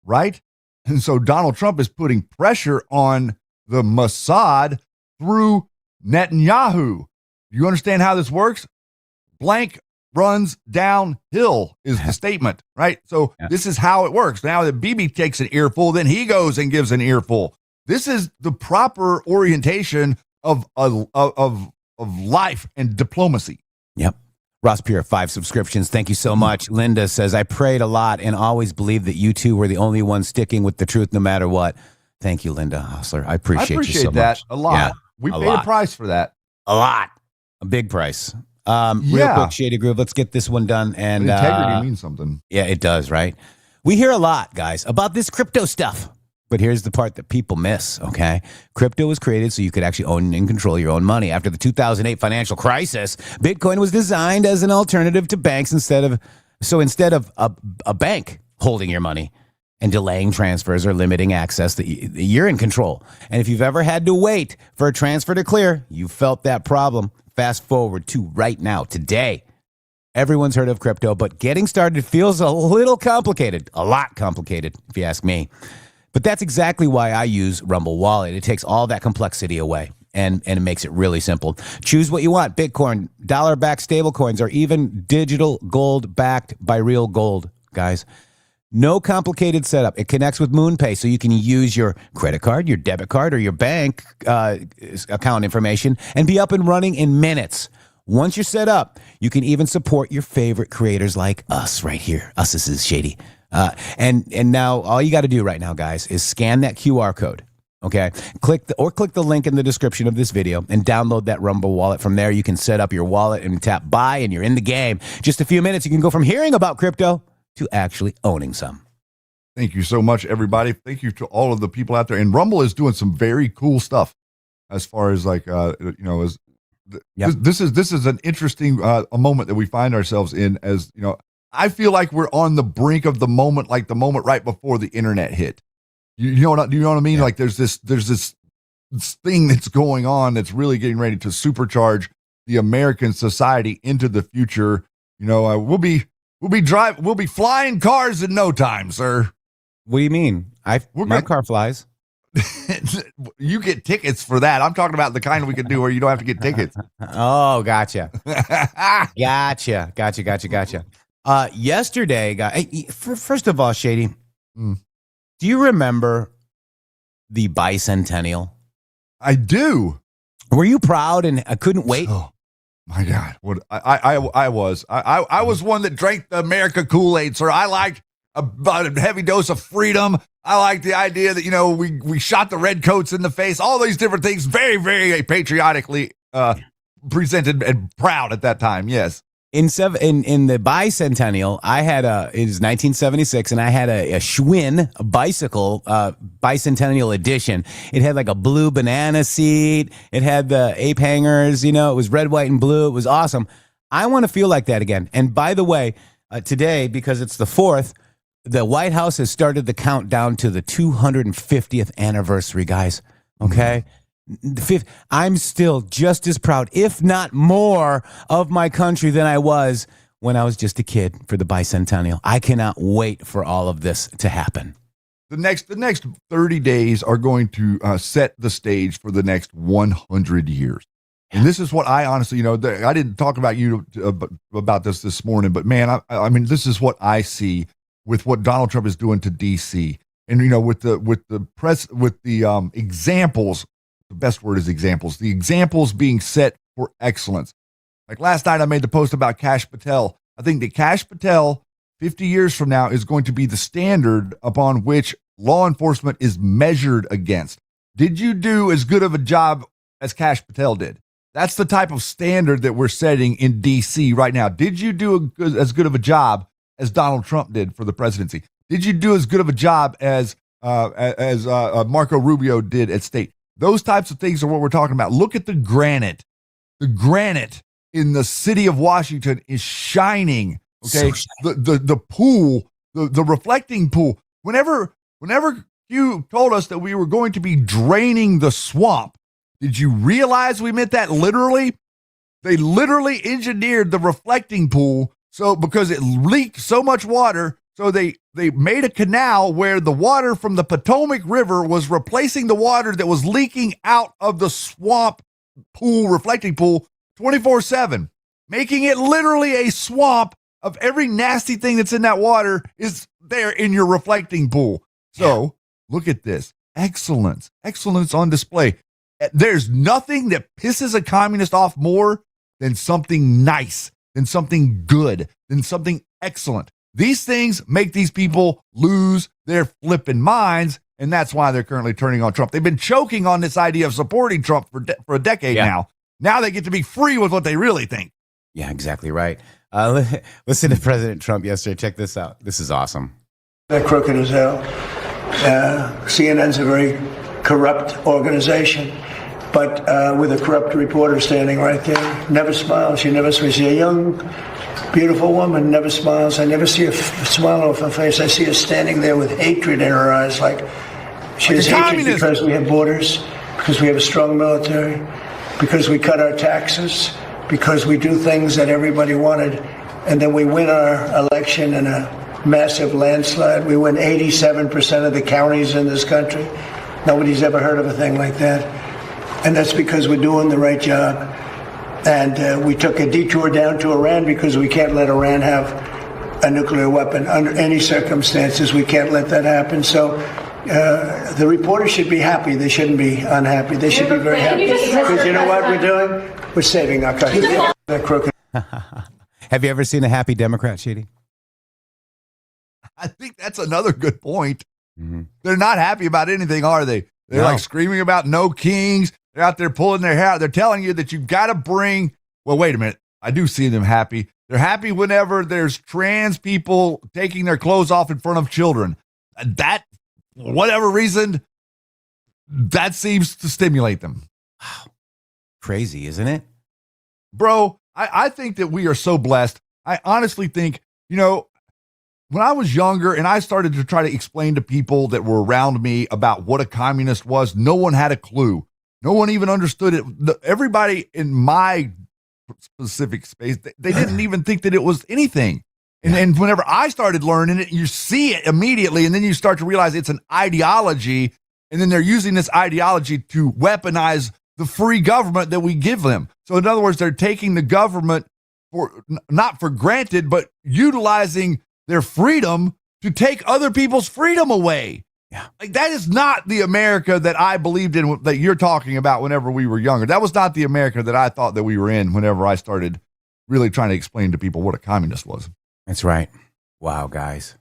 Right. And so Donald Trump is putting pressure on the Mossad through Netanyahu. You understand how this works? Blank runs downhill is the statement, right? So This is how it works. Now that Bibi takes an earful, then he goes and gives an earful. This is the proper orientation of life and diplomacy. Yep. Ross Pure, 5 subscriptions. Thank you so much. Linda says, I prayed a lot and always believed that you two were the only ones sticking with the truth no matter what. Thank you, Linda Hostler. I appreciate you so that much. a lot. Yeah, We paid a price for that. A lot. A big price. Real quick, Shady Groove, let's get this one done. And integrity means something. Yeah, it does, right? We hear a lot, guys, about this crypto stuff. But here's the part that people miss, okay? Crypto was created so you could actually own and control your own money. After the 2008 financial crisis, Bitcoin was designed as an alternative to banks instead of a bank holding your money and delaying transfers or limiting access, that you're in control. And if you've ever had to wait for a transfer to clear, you felt that problem. Fast forward to right now, today. Everyone's heard of crypto, but getting started feels a little complicated, a lot complicated, if you ask me. But that's exactly why I use Rumble Wallet. It takes all that complexity away and it makes it really simple. Choose what you want: Bitcoin, dollar-backed stablecoins, or even digital gold backed by real gold, guys. No complicated setup. It connects with MoonPay, so you can use your credit card, your debit card, or your bank account information and be up and running in minutes. Once you're set up, you can even support your favorite creators like us right here. Us is Shady. And now all you got to do right now, guys, is scan that QR code. Okay, click the link in the description of this video and download that Rumble wallet. From there, you can set up your wallet and tap buy, and you're in the game. Just a few minutes, you can go from hearing about crypto to actually owning some. Thank you so much, everybody. Thank you to all of the people out there. And Rumble is doing some very cool stuff as far as this is an interesting a moment that we find ourselves in. As you know, I feel like we're on the brink of the moment, like the moment right before the internet hit. You know what I mean? Yeah. Like there's this thing that's going on that's really getting ready to supercharge the American society into the future. we'll be flying cars in no time, sir. What do you mean? My car flies. You get tickets for that. I'm talking about the kind we could do where you don't have to get tickets. Oh, gotcha. Gotcha. Yesterday, first of all, Shady, do you remember the bicentennial? I do. Were you proud and I couldn't wait? Oh my God! What I was one that drank the America Kool-Aid, sir. I liked a heavy dose of freedom. I like the idea that, we shot the redcoats in the face, all these different things, very, very patriotically presented and proud at that time. Yes. In the bicentennial, I had it was 1976, and I had a Schwinn bicycle, bicentennial edition. It had like a blue banana seat. It had the ape hangers, it was red, white, and blue. It was awesome. I want to feel like that again. And by the way, today, because it's the 4th, the White House has started the countdown to the 250th anniversary, guys. Okay? I'm still just as proud, if not more, of my country than I was when I was just a kid for the bicentennial. I cannot wait for all of this to happen. The next 30 days are going to set the stage for the next 100 years. And this is what I honestly, I didn't talk about about this morning, but man, I mean, this is what I see with what Donald Trump is doing to DC, and with the press, with the examples. The best word is examples. The examples being set for excellence. Like last night, I made the post about Kash Patel. I think that Kash Patel, 50 years from now, is going to be the standard upon which law enforcement is measured against. Did you do as good of a job as Kash Patel did? That's the type of standard that we're setting in DC right now. Did you do as good of a job as Donald Trump did for the presidency? Did you do as good of a job as Marco Rubio did at state? Those types of things are what we're talking about. Look at the granite. The granite in the city of Washington is shining. Okay, so the pool, the reflecting pool. Whenever you told us that we were going to be draining the swamp, did you realize we meant that literally? They literally engineered the reflecting pool because it leaked so much water. So they made a canal where the water from the Potomac River was replacing the water that was leaking out of the swamp pool, reflecting pool, 24/7, making it literally a swamp of every nasty thing that's in that water is there in your reflecting pool. So look at this. Excellence on display. There's nothing that pisses a communist off more than something nice, than something good, than something excellent. These things make these people lose their flipping minds, and that's why they're currently turning on Trump. They've been choking on this idea of supporting Trump for a decade now. Now they get to be free with what they really think. Yeah, exactly right. Listen to President Trump yesterday. Check this out. This is awesome. They're crooked as hell. CNN's a very corrupt organization, but with a corrupt reporter standing right there. Never smiles. She never smiles. She's a young, beautiful woman, never smiles. I never see a smile off her face. I see her standing there with hatred in her eyes, like she has hatred because we have borders, because we have a strong military, because we cut our taxes, because we do things that everybody wanted, and then we win our election in a massive landslide. We win 87% of the counties in this country. Nobody's ever heard of a thing like that. And that's because we're doing the right job. And we took a detour down to Iran because we can't let Iran have a nuclear weapon under any circumstances. We can't let that happen. So the reporters should be happy. They shouldn't be unhappy. They should be very happy. Because you know what we're doing? We're saving our country. They're crooked. Have you ever seen a happy Democrat, Shady? I think that's another good point. Mm-hmm. They're not happy about anything, are they? They're like screaming about no kings. They're out there pulling their hair out. They're telling you that you've got to bring, well, wait a minute. I do see them happy. They're happy whenever there's trans people taking their clothes off in front of children. That, whatever reason, that seems to stimulate them. Wow. Crazy, isn't it? Bro, I think that we are so blessed. I honestly think, when I was younger and I started to try to explain to people that were around me about what a communist was, no one had a clue. No one even understood it. Everybody in my specific space. They didn't even think that it was anything. And whenever I started learning it, you see it immediately, and then you start to realize it's an ideology, and then they're using this ideology to weaponize the free government that we give them. So in other words, they're taking the government for not for granted, but utilizing their freedom to take other people's freedom away. Yeah. Like, that is not the America that I believed in, that you're talking about whenever we were younger. That was not the America that I thought that we were in whenever I started really trying to explain to people what a communist was. That's right. Wow, guys.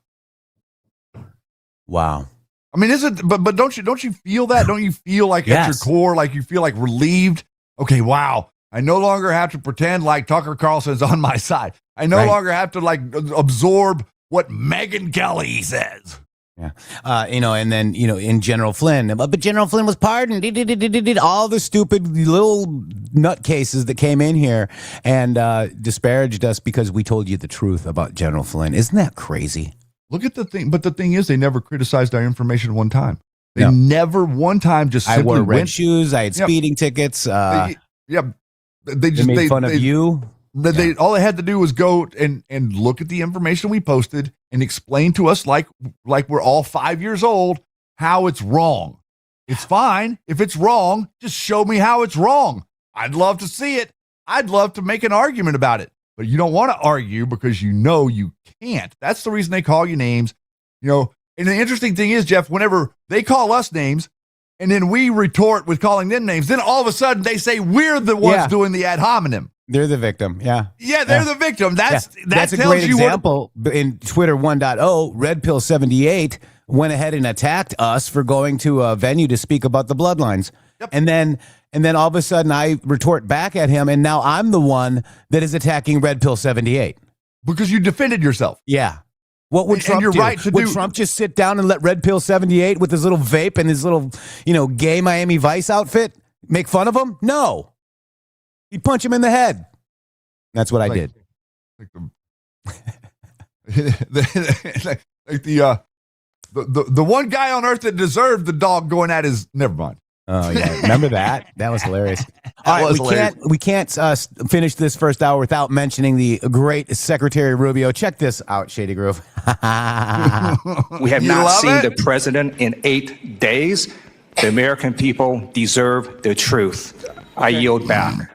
Wow. I mean, but don't you feel that? Don't you feel like at your core, like you feel like relieved? Okay, wow. I no longer have to pretend like Tucker Carlson's on my side. I no longer have to like absorb what Megyn Kelly says. Yeah. And then, in General Flynn, but General Flynn was pardoned. Did all the stupid little nutcases that came in here and disparaged us because we told you the truth about General Flynn. Isn't that crazy? Look at the thing. But the thing is, they never criticized our information one time. They never one time just simply I wore red shoes. I had speeding tickets. They just made fun of you. All they had to do was go and look at the information we posted and explain to us like we're all 5 years old how it's wrong. It's fine. If it's wrong, just show me how it's wrong. I'd love to see it. I'd love to make an argument about it. But you don't want to argue because you know you can't. That's the reason they call you names. And the interesting thing is, Jeff, whenever they call us names and then we retort with calling them names, then all of a sudden they say we're the ones doing the ad hominem. They're the victim. Yeah. Yeah, they're the victim. That That's a great example. In Twitter 1.0, Red Pill 78 went ahead and attacked us for going to a venue to speak about the bloodlines. Yep. And then all of a sudden I retort back at him, and now I'm the one that is attacking Red Pill 78. Because you defended yourself. Yeah. What would Trump do? Right would Trump just sit down and let Red Pill 78 with his little vape and his little, gay Miami Vice outfit make fun of him? No. He'd punch him in the head. That's what I did. The one guy on earth that deserved the dog going at his. Never mind. Oh yeah, remember that? That was hilarious. All right, we can't finish this first hour without mentioning the great Secretary Rubio. Check this out, Shady Groove. We have not seen the president in 8 days. The American people deserve the truth. I yield back.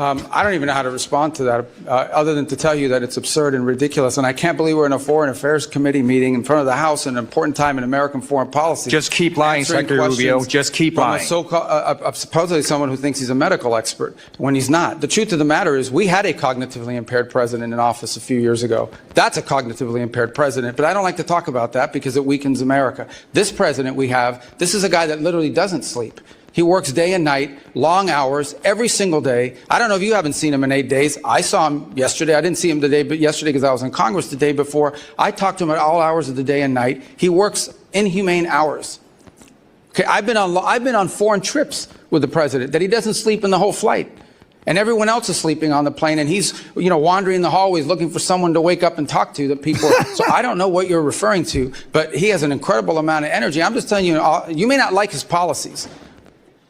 I don't even know how to respond to that, other than to tell you that it's absurd and ridiculous. And I can't believe we're in a Foreign Affairs Committee meeting in front of the House at an important time in American foreign policy. Just keep lying, Secretary Rubio. Just keep lying. Supposedly someone who thinks he's a medical expert when he's not. The truth of the matter is we had a cognitively impaired president in office a few years ago. That's a cognitively impaired president. But I don't like to talk about that because it weakens America. This president we have, this is a guy that literally doesn't sleep. He works day and night, long hours, every single day. I don't know if you haven't seen him in 8 days. I saw him yesterday. I didn't see him today, but yesterday because I was in Congress the day before. I talked to him at all hours of the day and night. He works inhumane hours. Okay, I've been on foreign trips with the president that he doesn't sleep in the whole flight. And everyone else is sleeping on the plane, and he's, wandering the hallways looking for someone to wake up and talk to that people. So I don't know what you're referring to, but he has an incredible amount of energy. I'm just telling you, you may not like his policies.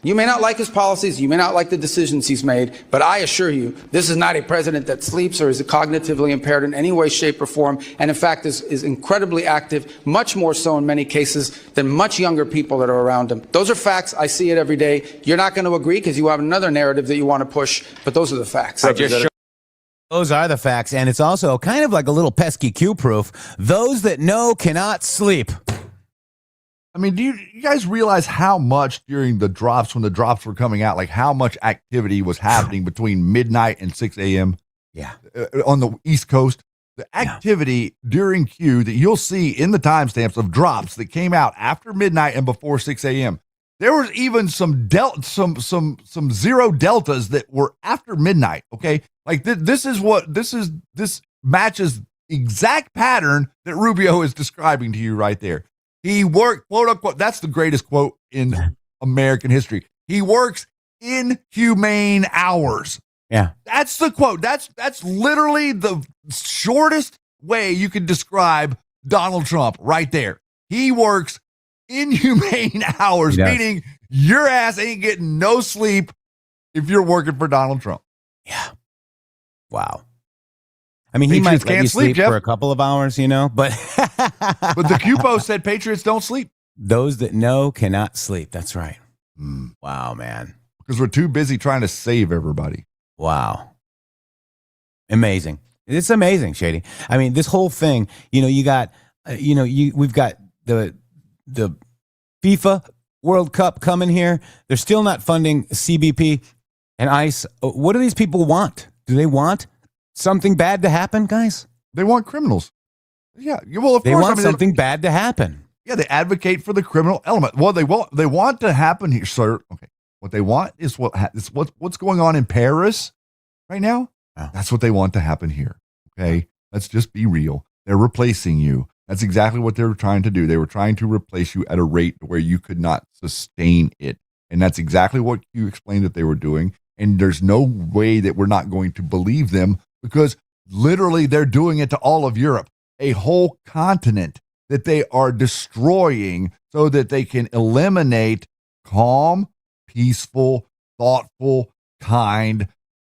You may not like his policies, you may not like the decisions he's made, but I assure you, this is not a president that sleeps or is cognitively impaired in any way, shape, or form, and in fact is incredibly active, much more so in many cases than much younger people that are around him. Those are facts. I see it every day. You're not going to agree because you have another narrative that you want to push, but those are the facts. Those are the facts, and it's also kind of like a little pesky Q proof. Those that know cannot sleep. I mean, do you guys realize how much during the drops, when the drops were coming out, like how much activity was happening between midnight and 6 a.m.? Yeah. On the East Coast? The activity during Q that you'll see in the timestamps of drops that came out after midnight and before 6 a.m. There was even some zero deltas that were after midnight. Okay. Like this matches exact pattern that Rubio is describing to you right there. He worked, quote unquote, that's the greatest quote in American history. He works inhumane hours. Yeah. That's the quote. That's literally the shortest way you could describe Donald Trump right there. He works inhumane hours, meaning your ass ain't getting no sleep if you're working for Donald Trump. Yeah. Wow. I mean, he Patriots might let can't you sleep, sleep Jeff. for a couple of hours, but But the Q-Post said Patriots don't sleep. those that know cannot sleep. That's right. Mm. Wow, man. Because we're too busy trying to save everybody. Wow. Amazing. It's amazing, Shady. I mean, this whole thing, you got, we've got the FIFA World Cup coming here. They're still not funding CBP and ICE. What do these people want? Do they want something bad to happen, guys? They want criminals. Yeah. Well, of They course. want something bad to happen. Yeah, they advocate for the criminal element. Well, they want to happen here, sir. Okay. What they want is what's going on in Paris right now. Oh. That's what they want to happen here. Okay. Let's just be real. They're replacing you. That's exactly what they were trying to do. They were trying to replace you at a rate where you could not sustain it. And that's exactly what you explained that they were doing. And there's no way that we're not going to believe them, because literally they're doing it to all of Europe, a whole continent that they are destroying so that they can eliminate calm, peaceful, thoughtful, kind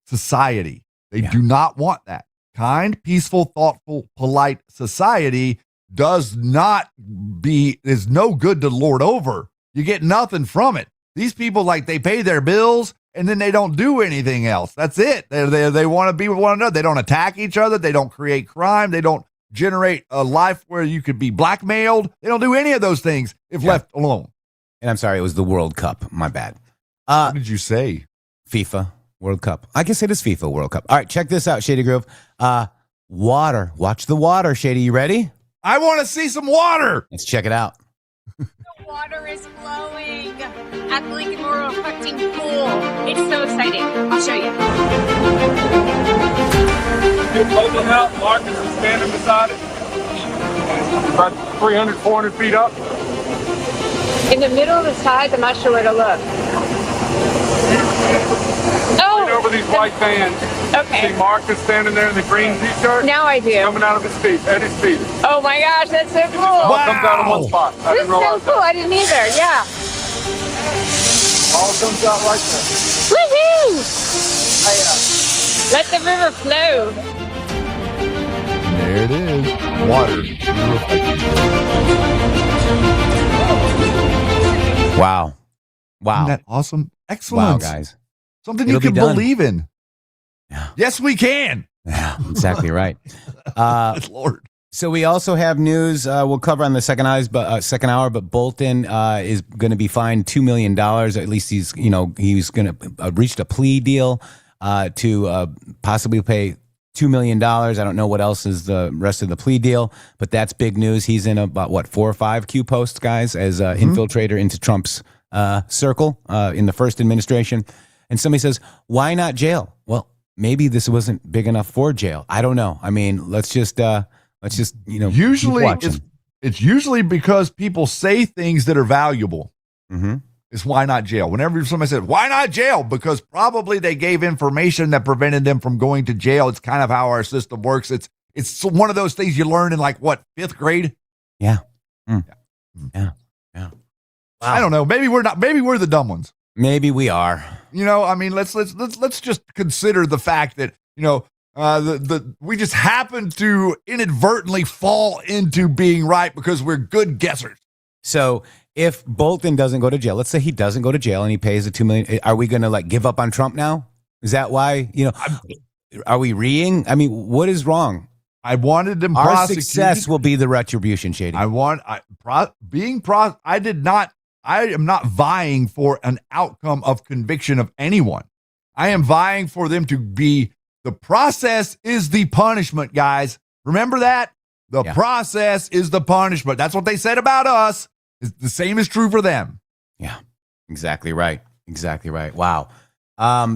society. They do not want that. Kind, peaceful, thoughtful, polite society is no good to lord over. You get nothing from it. These people, they pay their bills and then they don't do anything else. That's it. They want to be with one another. They don't attack each other. They don't create crime. They don't generate a life where you could be blackmailed. They don't do any of those things if left alone. And I'm sorry, it was the World Cup. My bad. What did you say? FIFA World Cup. I guess it is FIFA World Cup. All right, check this out, Shady Grove. Water. Watch the water, Shady. You ready? I want to see some water. Let's check it out. The water is flowing at the Lincoln Memorial Hunting Pool. It's so exciting. I'll show you. It's open out. Marcus is standing beside it. About 300, 400 feet up. In the middle of the tides, I'm not sure where to look. Right over these white vans. Okay. See Marcus standing there in the green t-shirt? Now I do. Coming out of his feet, at his feet. Oh my gosh, that's so cool. All comes out in one spot. I This is didn't realize so cool. I didn't either. Yeah. All comes out like that. Woohoo! Let the river flow. There it is. Water. Wow. Isn't that awesome? Excellent. Wow, guys. Something It'll you can be done. believe in. Yeah. Yes, we can. Yeah, exactly right. Lord. So we also have news we'll cover on the second hour, but Bolton is going to be fined $2 million. At least he's going to reached a plea deal to possibly pay $2 million. I don't know what else is the rest of the plea deal, but that's big news. He's in about 4 or 5 Q posts, guys, as infiltrator into Trump's circle in the first administration. And somebody says, why not jail? Well, maybe this wasn't big enough for jail. I don't know. I mean, let's just usually it's usually because people say things that are valuable. Mm-hmm. It's why not jail. Whenever somebody says, why not jail? Because probably they gave information that prevented them from going to jail. It's kind of how our system works. It's one of those things you learn in 5th grade. Yeah. Mm. Yeah. Wow. I don't know. Maybe we're not. Maybe we're the dumb ones. Maybe we are. I mean, let's just consider the fact that we just happen to inadvertently fall into being right because we're good guessers. So if Bolton doesn't go to jail, let's say he doesn't go to jail and he pays the $2 million, are we going to give up on Trump now? Is that why? Are we reeing? I mean, what is wrong? I wanted them. Our success will be the retribution, Shady. I am not vying for an outcome of conviction of anyone. I am vying for them to be, the process is the punishment, guys. Remember that? The process is the punishment. That's what they said about us. The same is true for them. Yeah, exactly right. Exactly right. Wow.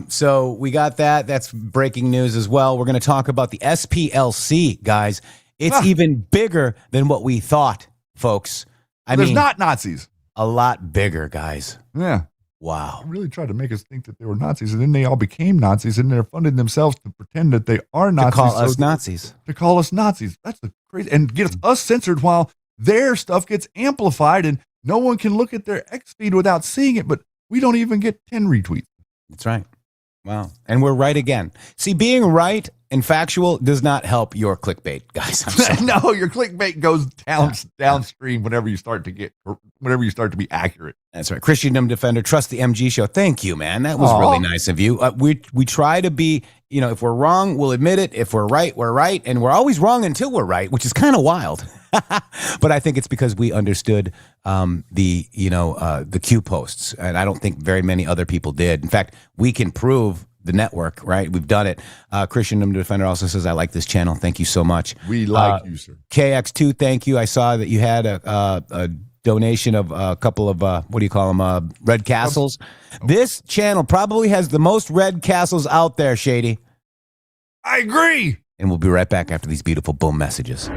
So we got that. That's breaking news as well. We're going to talk about the SPLC, guys. It's even bigger than what we thought, folks. There's not Nazis. A lot bigger, guys. Yeah. Wow. They really tried to make us think that they were Nazis, and then they all became Nazis, and they're funding themselves to pretend that they are Nazis. To call us Nazis. To call us Nazis. That's the crazy, and get us censored while their stuff gets amplified, and no one can look at their X feed without seeing it, but we don't even get 10 retweets. That's right. Wow. And we're right again. See, being right and factual does not help your clickbait, guys. I'm sorry. No, your clickbait goes downstream whenever you start to be accurate. That's right. Christendom Defender, trust the MG show. Thank you, man. That was really nice of you. We try to be, if we're wrong, we'll admit it. If we're right, we're right. And we're always wrong until we're right, which is kind of wild. But I think it's because we understood the Q posts. And I don't think very many other people did. In fact, we can prove the network, right? We've done it. Christendom Defender also says, I like this channel. Thank you so much. We like you, sir. KX2, thank you. I saw that you had a donation of a couple of, what do you call them? Red castles. This channel probably has the most red castles out there, Shady. I agree. And we'll be right back after these beautiful boom messages.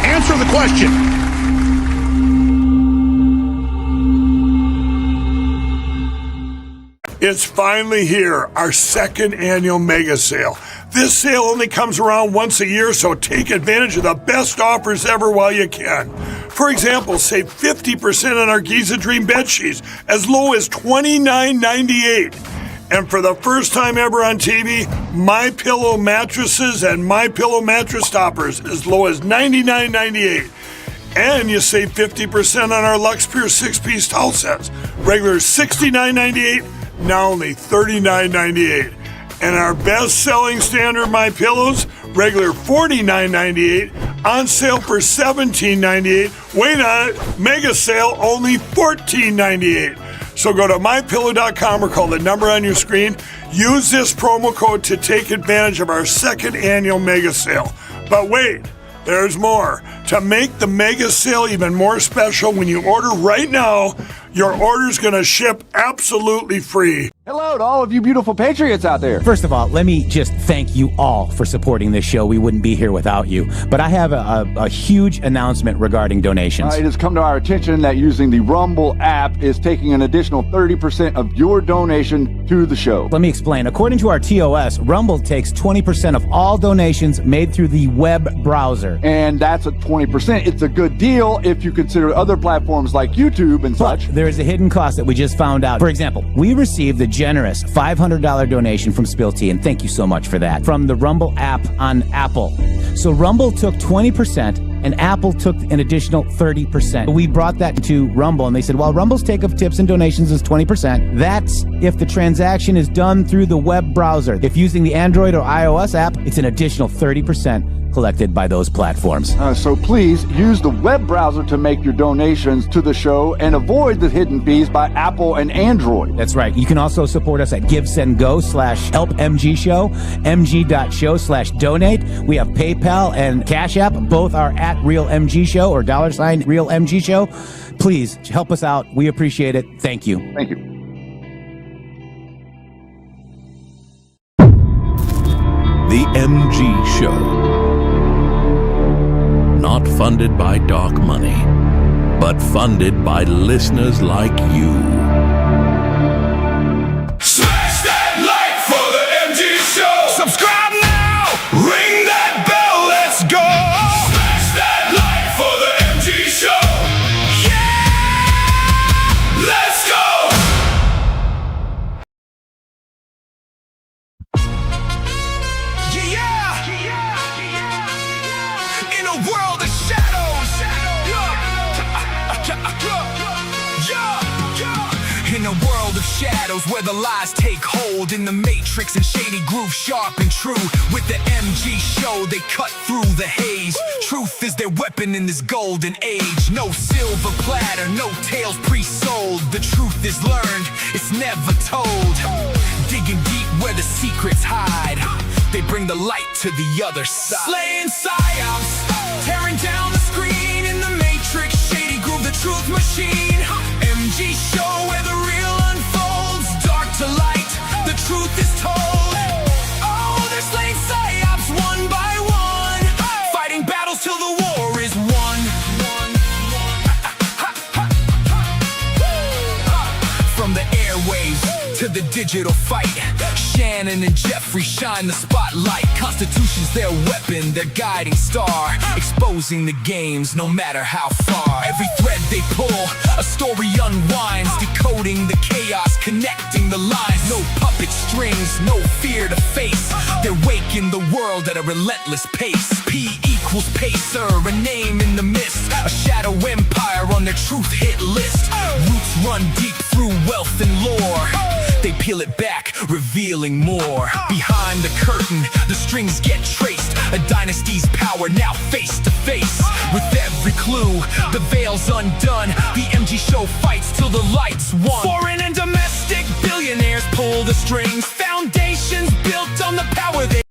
Answer the question. It's finally here, our second annual mega sale. This sale only comes around once a year, so take advantage of the best offers ever while you can. For example, save 50% on our Giza Dream bed sheets, as low as $29.98. And for the first time ever on TV, MyPillow mattresses and MyPillow mattress toppers as low as $99.98. And you save 50% on our Lux Pure 6-piece towel sets. Regular $69.98, now only $39.98. And our best-selling standard MyPillows, regular $49.98, on sale for $17.98. Wait on it, mega sale, only $14.98. So go to MyPillow.com or call the number on your screen. Use this promo code to take advantage of our second annual mega sale. But wait, there's more. To make the mega sale even more special, when you order right now, your order's going to ship absolutely free. Hello to all of you beautiful patriots out there. First of all, let me just thank you all for supporting this show. We wouldn't be here without you. But I have a huge announcement regarding donations. It has come to our attention that using the Rumble app is taking an additional 30% of your donation to the show. Let me explain. According to our TOS, Rumble takes 20% of all donations made through the web browser. And that's a 20%. It's a good deal if you consider other platforms like YouTube and such. There is a hidden cost that we just found out. For example, we received the generous $500 donation from SPLC, and thank you so much for that, from the Rumble app on Apple. So Rumble took 20%, and Apple took an additional 30%. We brought that to Rumble, and they said, well, Rumble's take of tips and donations is 20%. That's if the transaction is done through the web browser. If using the Android or iOS app, it's an additional 30% collected by those platforms. So please use the web browser to make your donations to the show and avoid the hidden fees by Apple and Android. That's right. You can also support us at GiveSendGo/HelpMGShow, mg.show/donate. We have PayPal and Cash App. Both are at RealMGShow or $RealMGShow. Please help us out. We appreciate it. Thank you. Thank you. The MG Show. Not funded by dark money, but funded by listeners like you. Smash that like for the MG show. Subscribe now. Ring that bell. Let's go. Smash that like for the MG show. Yeah. Let's go. Yeah. In a world of shadows. In a world of shadows where the lies take hold, in the matrix and shady groove, sharp and true. With the MG show, they cut through the haze. Truth is their weapon in this golden age. No silver platter, no tales pre-sold. The truth is learned, it's never told. Digging deep where the secrets hide, they bring the light to the other side. Slaying psyops, tearing down the screen. In the matrix, shady groove, the truth machine. MG show where the real unfolds. Dark to light, the truth is told. Oh, they're slaying psyops one by one, fighting battles till the war is won. From the airwaves to the digital fight, Shannon and Jeffrey shine the spotlight. Constitution's their weapon, their guiding star, exposing the games no matter how far. Every thread they pull, a story unwinds, decoding the chaos, connecting the lines. No puppet strings, no fear to face. They're waking the world at a relentless pace. P equals pacer, a name in the mist, a shadow empire on their truth hit list. Roots run deep through wealth and lore. They peel it back, revealing more. Behind the curtain, the strings get traced. A dynasty's power now face to face. With every clue, the veil's undone. The MG show fights till the lights won. Foreign and domestic billionaires pull the strings. Foundations built on the power they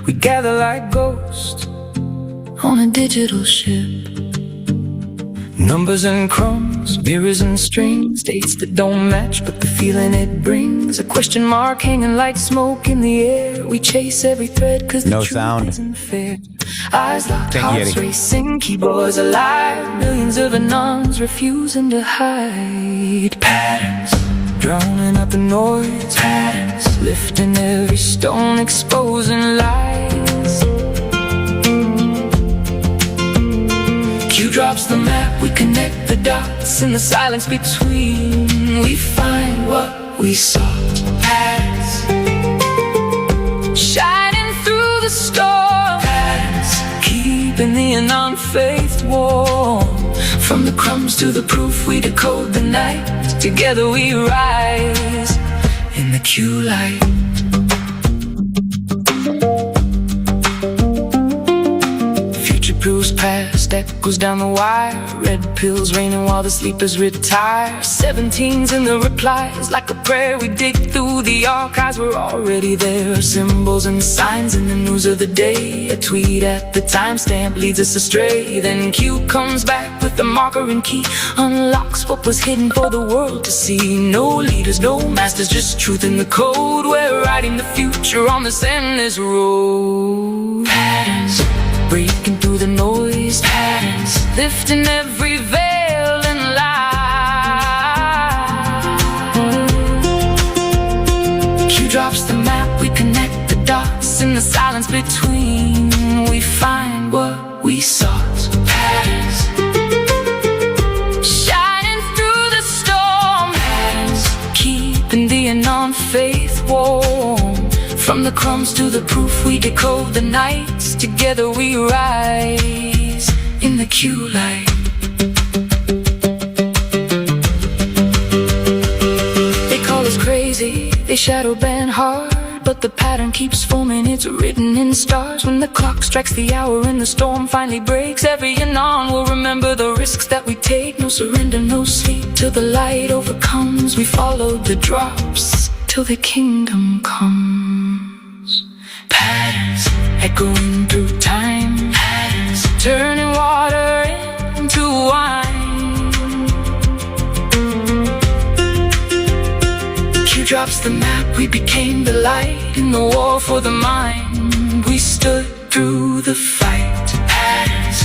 We gather like ghosts on a digital ship. Numbers and crumbs, mirrors and strings, dates that don't match, but the feeling it brings. A question mark hanging like smoke in the air. We chase every thread cause the No truth sound. isn't fair. Eyes locked, Thank you, hearts Eddie. racing, keyboards alive. Millions of anons refusing to hide. Patterns, drowning out the noise. Patterns, lifting every stone, exposing lies. Q drops the map, we connect the dots. In the silence between, we find what we sought. Patterns, shining through the storm. Patterns, keeping the unfaith warm. From the crumbs to the proof, we decode the night. Together we rise in the Q light. Future proofs past, echoes down the wire. Red pills raining while the sleepers retire. 17s in the replies, like a prayer we dig through the archives. We're already there, symbols and signs in the news of the day. A tweet at the timestamp leads us astray. Then Q comes back with the marker and key, unlocks what was hidden for the world to see. No leaders, no masters, just truth in the code. We're writing the future on this endless road. Patterns, breaking through the noise. Patterns, lifting every veil and lie. Q drops the map, we connect the dots. In the silence between, we find what we sought. Patterns, shining through the storm. Patterns, keeping the non-faith warm. From the crumbs to the proof, we decode the nights. Together we rise in the Q light. They call us crazy, they shadow ban hard, but the pattern keeps forming, it's written in stars. When the clock strikes the hour and the storm finally breaks, every anon will remember the risks that we take. No surrender, no sleep, till the light overcomes. We follow the drops till the kingdom comes. Patterns, echoing through time. Patterns, turning water into wine. Q drops the map, we became the light. In the war for the mind, we stood through the fight. Patterns,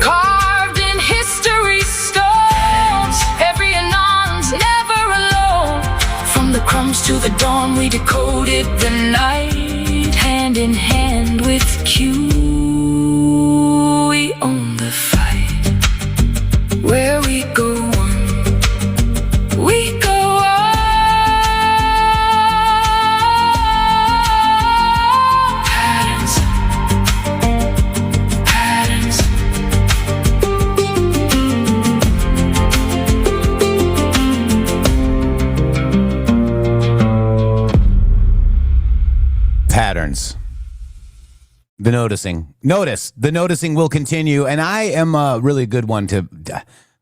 carved in history's stones. Every anon's never alone. From the crumbs to the dawn, we decoded the night. Hand in hand with Q, we own the fight. Where we go on, we go on. Patterns, patterns. Patterns. The noticing. Notice. The noticing will continue. And I am a really good one to,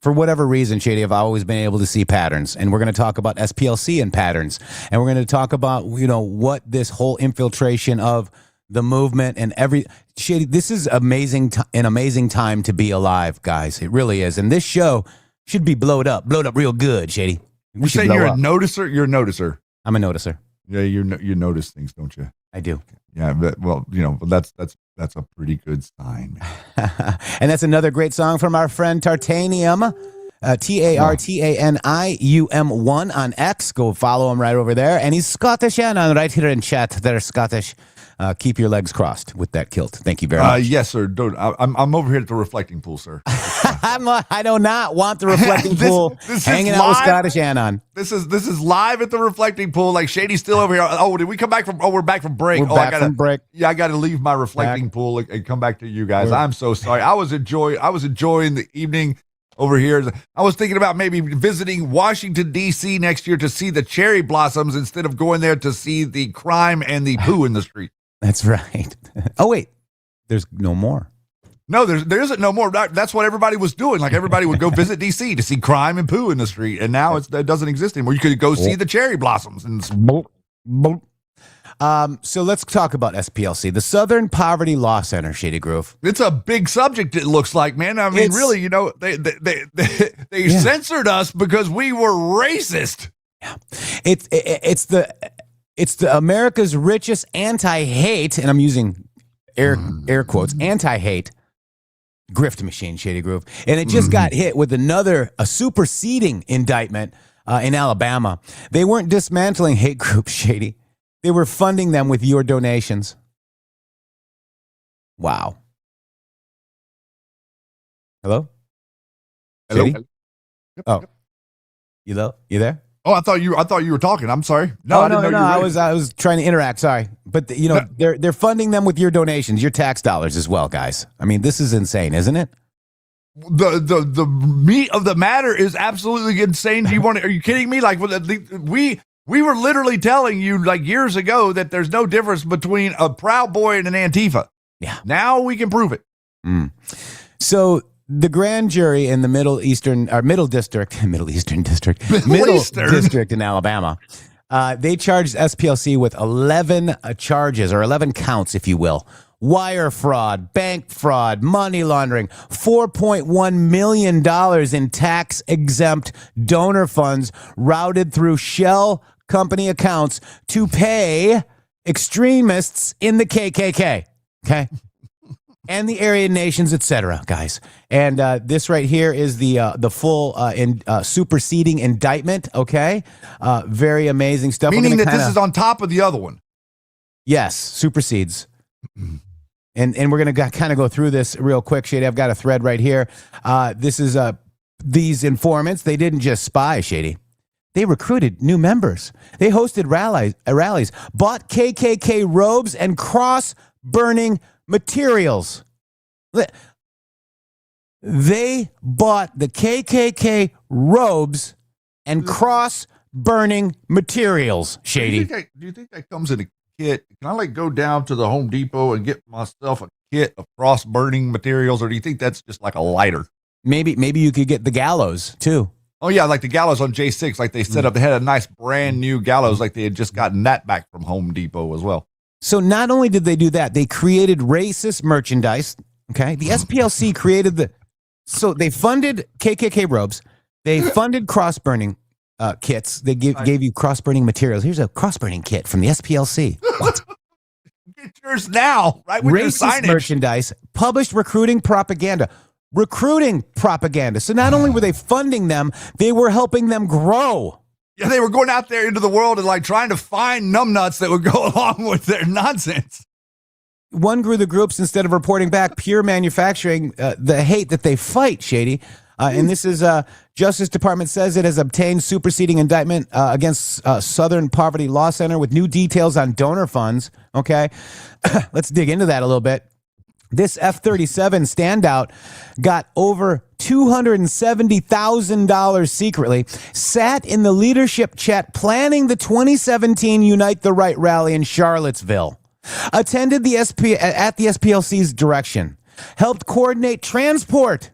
for whatever reason, Shady, I've always been able to see patterns. And we're going to talk about SPLC and patterns. And we're going to talk about, what this whole infiltration of the movement, and Shady, this is an amazing time to be alive, guys. It really is. And this show should be blowed up real good, Shady. You say you're a noticer? You're a noticer. I'm a noticer. Yeah, you notice things, don't you? I do. Yeah, but that's a pretty good sign, man. And that's another great song from our friend Tartanium, TARTANIUM1 on X. Go follow him right over there. And he's Scottish, Shannon, right here in chat. They're Scottish. Keep your legs crossed with that kilt. Thank you very much. Yes, sir. I'm over here at the reflecting pool, sir. I do not want the reflecting pool hanging out with Scottish Shannon. This is live at the reflecting pool. Like Shady's still over here. Oh, did we come back from? Oh, we're back from break. We're back from break. Yeah, I got to leave my reflecting pool and come back to you guys. I'm so sorry. I was enjoying the evening over here. I was thinking about maybe visiting Washington, D.C. next year to see the cherry blossoms instead of going there to see the crime and the poo in the street. That's right. Oh, wait. There's no more. No, there isn't no more. That's what everybody was doing. Like everybody would go visit D.C. to see crime and poo in the street. And now it doesn't exist anymore. You could go see the cherry blossoms. So let's talk about SPLC, the Southern Poverty Law Center, Shady Groove. It's a big subject, it looks like, man. I mean, really, they censored us because we were racist. Yeah. It's the America's richest anti-hate, and I'm using air quotes, anti-hate grift machine, Shady Groove. And it just got hit with a superseding indictment in Alabama. They weren't dismantling hate groups, Shady. They were funding them with your donations. Wow. Hello? Shady? Oh. You there? Oh, I thought you were talking. I'm sorry. No, I was trying to interact. Sorry, but they're funding them with your donations, your tax dollars as well, guys. I mean, this is insane, isn't it? The meat of the matter is absolutely insane. Are you kidding me? Like we were literally telling you like years ago that there's no difference between a Proud Boy and an Antifa. Yeah. Now we can prove it. So the grand jury in the Middle District in Alabama, they charged SPLC with 11 charges, or 11 counts, if you will. Wire fraud, bank fraud, money laundering, $4.1 million in tax-exempt donor funds routed through shell company accounts to pay extremists in the KKK. Okay? And the Aryan nations, etc., guys. And this right here is the full superseding indictment, okay? Very amazing stuff. Meaning that this is on top of the other one. Yes, supersedes. And we're going to kind of go through this real quick, Shady. I've got a thread right here. This is these informants. They didn't just spy, Shady. They recruited new members. They hosted rallies, bought KKK robes and cross-burning materials. They bought the KKK robes and cross-burning materials, Shady. Do you think that comes in a kit? Can I go down to the Home Depot and get myself a kit of cross-burning materials, or do you think that's just like a lighter? Maybe you could get the gallows too. Oh yeah, like the gallows on J6, like they set up. They had a nice brand new gallows, like they had just gotten that back from Home Depot as well. So not only did they do that, they created racist merchandise. Okay, the SPLC created so they funded KKK robes, they funded cross-burning kits. They gave you cross-burning materials. Here's a cross-burning kit from the SPLC. What? Get yours now, right? With your Racist signage. merchandise, published recruiting propaganda. So not only were they funding them, they were helping them grow. Yeah, they were going out there into the world and trying to find numbnuts that would go along with their nonsense. One grew the groups instead of reporting back, pure manufacturing the hate that they fight, Shady. And this is Justice Department says it has obtained superseding indictment against Southern Poverty Law Center with new details on donor funds. Okay, let's dig into that a little bit. This F-37 standout got over $270,000 secretly, sat in the leadership chat planning the 2017 Unite the Right rally in Charlottesville, attended the at the SPLC's direction, helped coordinate transport,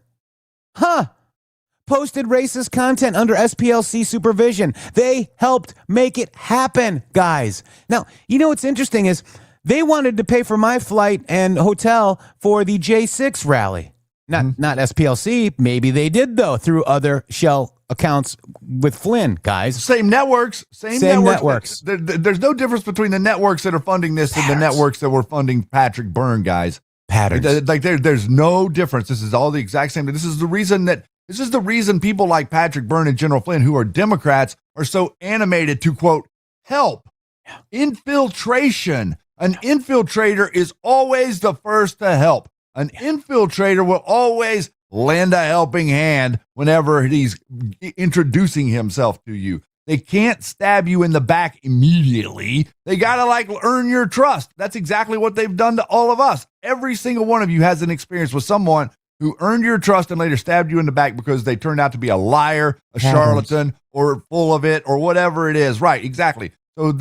posted racist content under SPLC supervision. They helped make it happen, guys. Now, you know what's interesting is They wanted to pay for my flight and hotel for the J6 rally. Not SPLC. Maybe they did, though, through other shell accounts with Flynn, guys. Same networks. Same networks. There's no difference between the networks that are funding this and the networks that were funding Patrick Byrne, guys. Patterns. Like there's no difference. This is all the exact same. This is the reason people like Patrick Byrne and General Flynn, who are Democrats, are so animated to, quote, help. Infiltration. An infiltrator is always the first to help. An infiltrator will always lend a helping hand whenever he's introducing himself to you. They can't stab you in the back immediately. They got to earn your trust. That's exactly what they've done to all of us. Every single one of you has an experience with someone who earned your trust and later stabbed you in the back because they turned out to be a liar, a charlatan, or full of it, or whatever it is. Right, exactly. So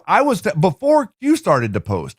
I was, before Q started to post,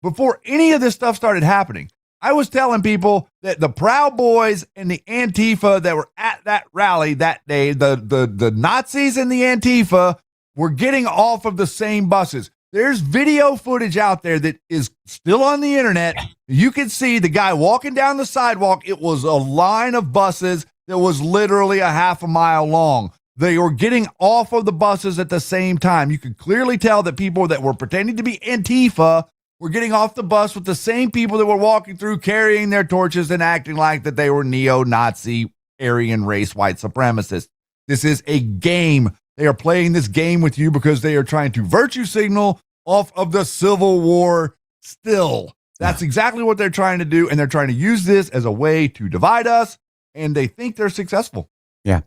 before any of this stuff started happening, I was telling people that the Proud Boys and the Antifa that were at that rally that day, the Nazis and the Antifa were getting off of the same buses. There's video footage out there that is still on the internet. You can see the guy walking down the sidewalk. It was a line of buses that was literally a half a mile long. They were getting off of the buses at the same time. You could clearly tell that people that were pretending to be Antifa were getting off the bus with the same people that were walking through carrying their torches and acting like that they were neo-Nazi, Aryan race, white supremacists. This is a game. They are playing this game with you because they are trying to virtue signal off of the Civil War still. That's exactly what they're trying to do, and they're trying to use this as a way to divide us, and they think they're successful. Yeah.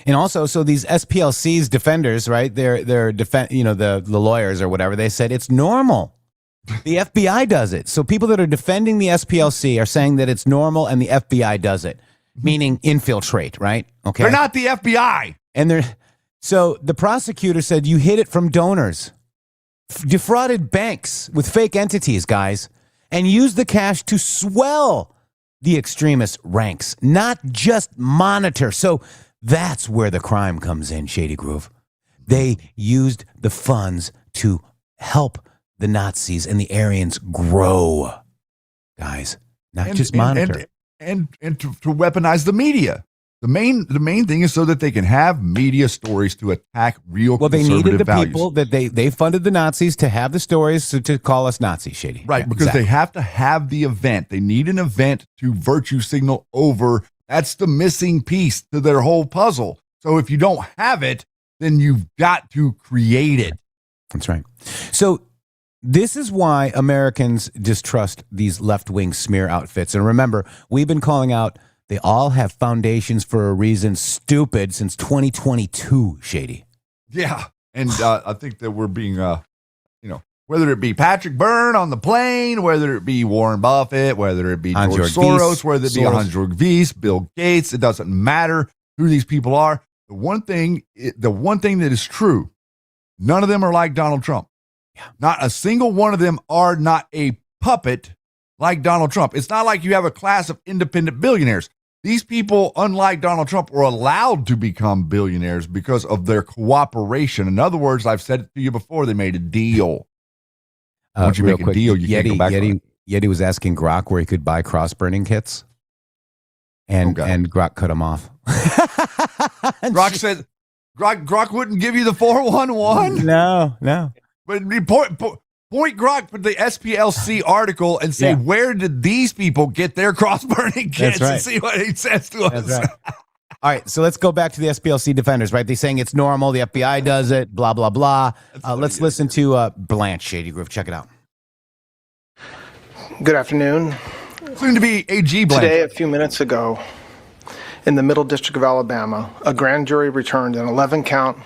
And also, so these SPLC's defenders, right? The lawyers or whatever, they said it's normal. The FBI does it. So people that are defending the SPLC are saying that it's normal and the FBI does it, meaning infiltrate, right? Okay. They're not the FBI. So the prosecutor said you hid it from donors, defrauded banks with fake entities, guys, and used the cash to swell the extremist ranks, not just monitor. So that's where the crime comes in, Shady Groove. They used the funds to help the Nazis and the Aryans grow, guys, not just monitor. And to weaponize the media. The main thing is so that they can have media stories to attack real conservative they needed the values. people that they funded the Nazis to have the stories to call us Nazis, Shady. Right, because they have to have the event. They need an event to virtue signal over. That's the missing piece to their whole puzzle. So if you don't have it, then you've got to create it. That's right. So this is why Americans distrust these left-wing smear outfits. And remember, we've been calling out they all have foundations for a reason, stupid, since 2022, Shady. Yeah. And I think that we're being, whether it be Patrick Byrne on the plane, whether it be Warren Buffett, whether it be George Soros, whether it be Andrew Weiss, Bill Gates, it doesn't matter who these people are. The one thing that is true, none of them are like Donald Trump. Yeah. Not a single one of them are not a puppet like Donald Trump. It's not like you have a class of independent billionaires. These people, unlike Donald Trump, were allowed to become billionaires because of their cooperation. In other words, I've said it to you before, they made a deal. Once you make a deal, you can't go back on it. Yeti was asking Grok where he could buy cross-burning kits, and Grok cut him off. Grok said, Grok wouldn't give you the 411? No. But point Grok for the SPLC article and say, where did these people get their cross-burning kits? Right. And see what he says to us. Right. All right, so let's go back to the SPLC defenders, right? They're saying it's normal, the FBI does it, blah, blah, blah. Let's listen to Blanche, Shady Groove. Check it out. Good afternoon. Soon to be AG Blanche. Today, a few minutes ago, in the Middle District of Alabama, a grand jury returned an 11-count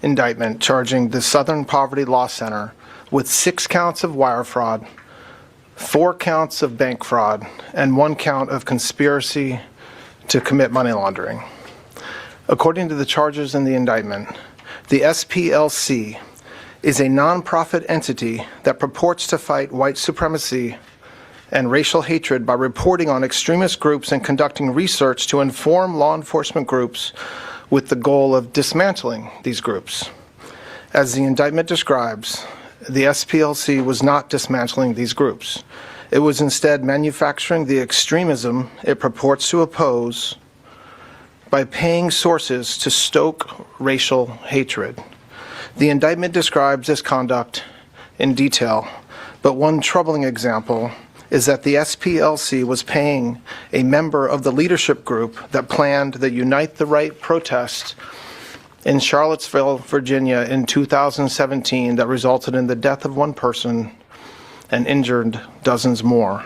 indictment charging the Southern Poverty Law Center with 6 counts of wire fraud, 4 counts of bank fraud, and 1 count of conspiracy to commit money laundering. According to the charges in the indictment, the SPLC is a nonprofit entity that purports to fight white supremacy and racial hatred by reporting on extremist groups and conducting research to inform law enforcement groups with the goal of dismantling these groups. As the indictment describes, the SPLC was not dismantling these groups. It was instead manufacturing the extremism it purports to oppose by paying sources to stoke racial hatred. The indictment describes this conduct in detail, but one troubling example is that the SPLC was paying a member of the leadership group that planned the Unite the Right protest in Charlottesville, Virginia in 2017 that resulted in the death of one person and injured dozens more.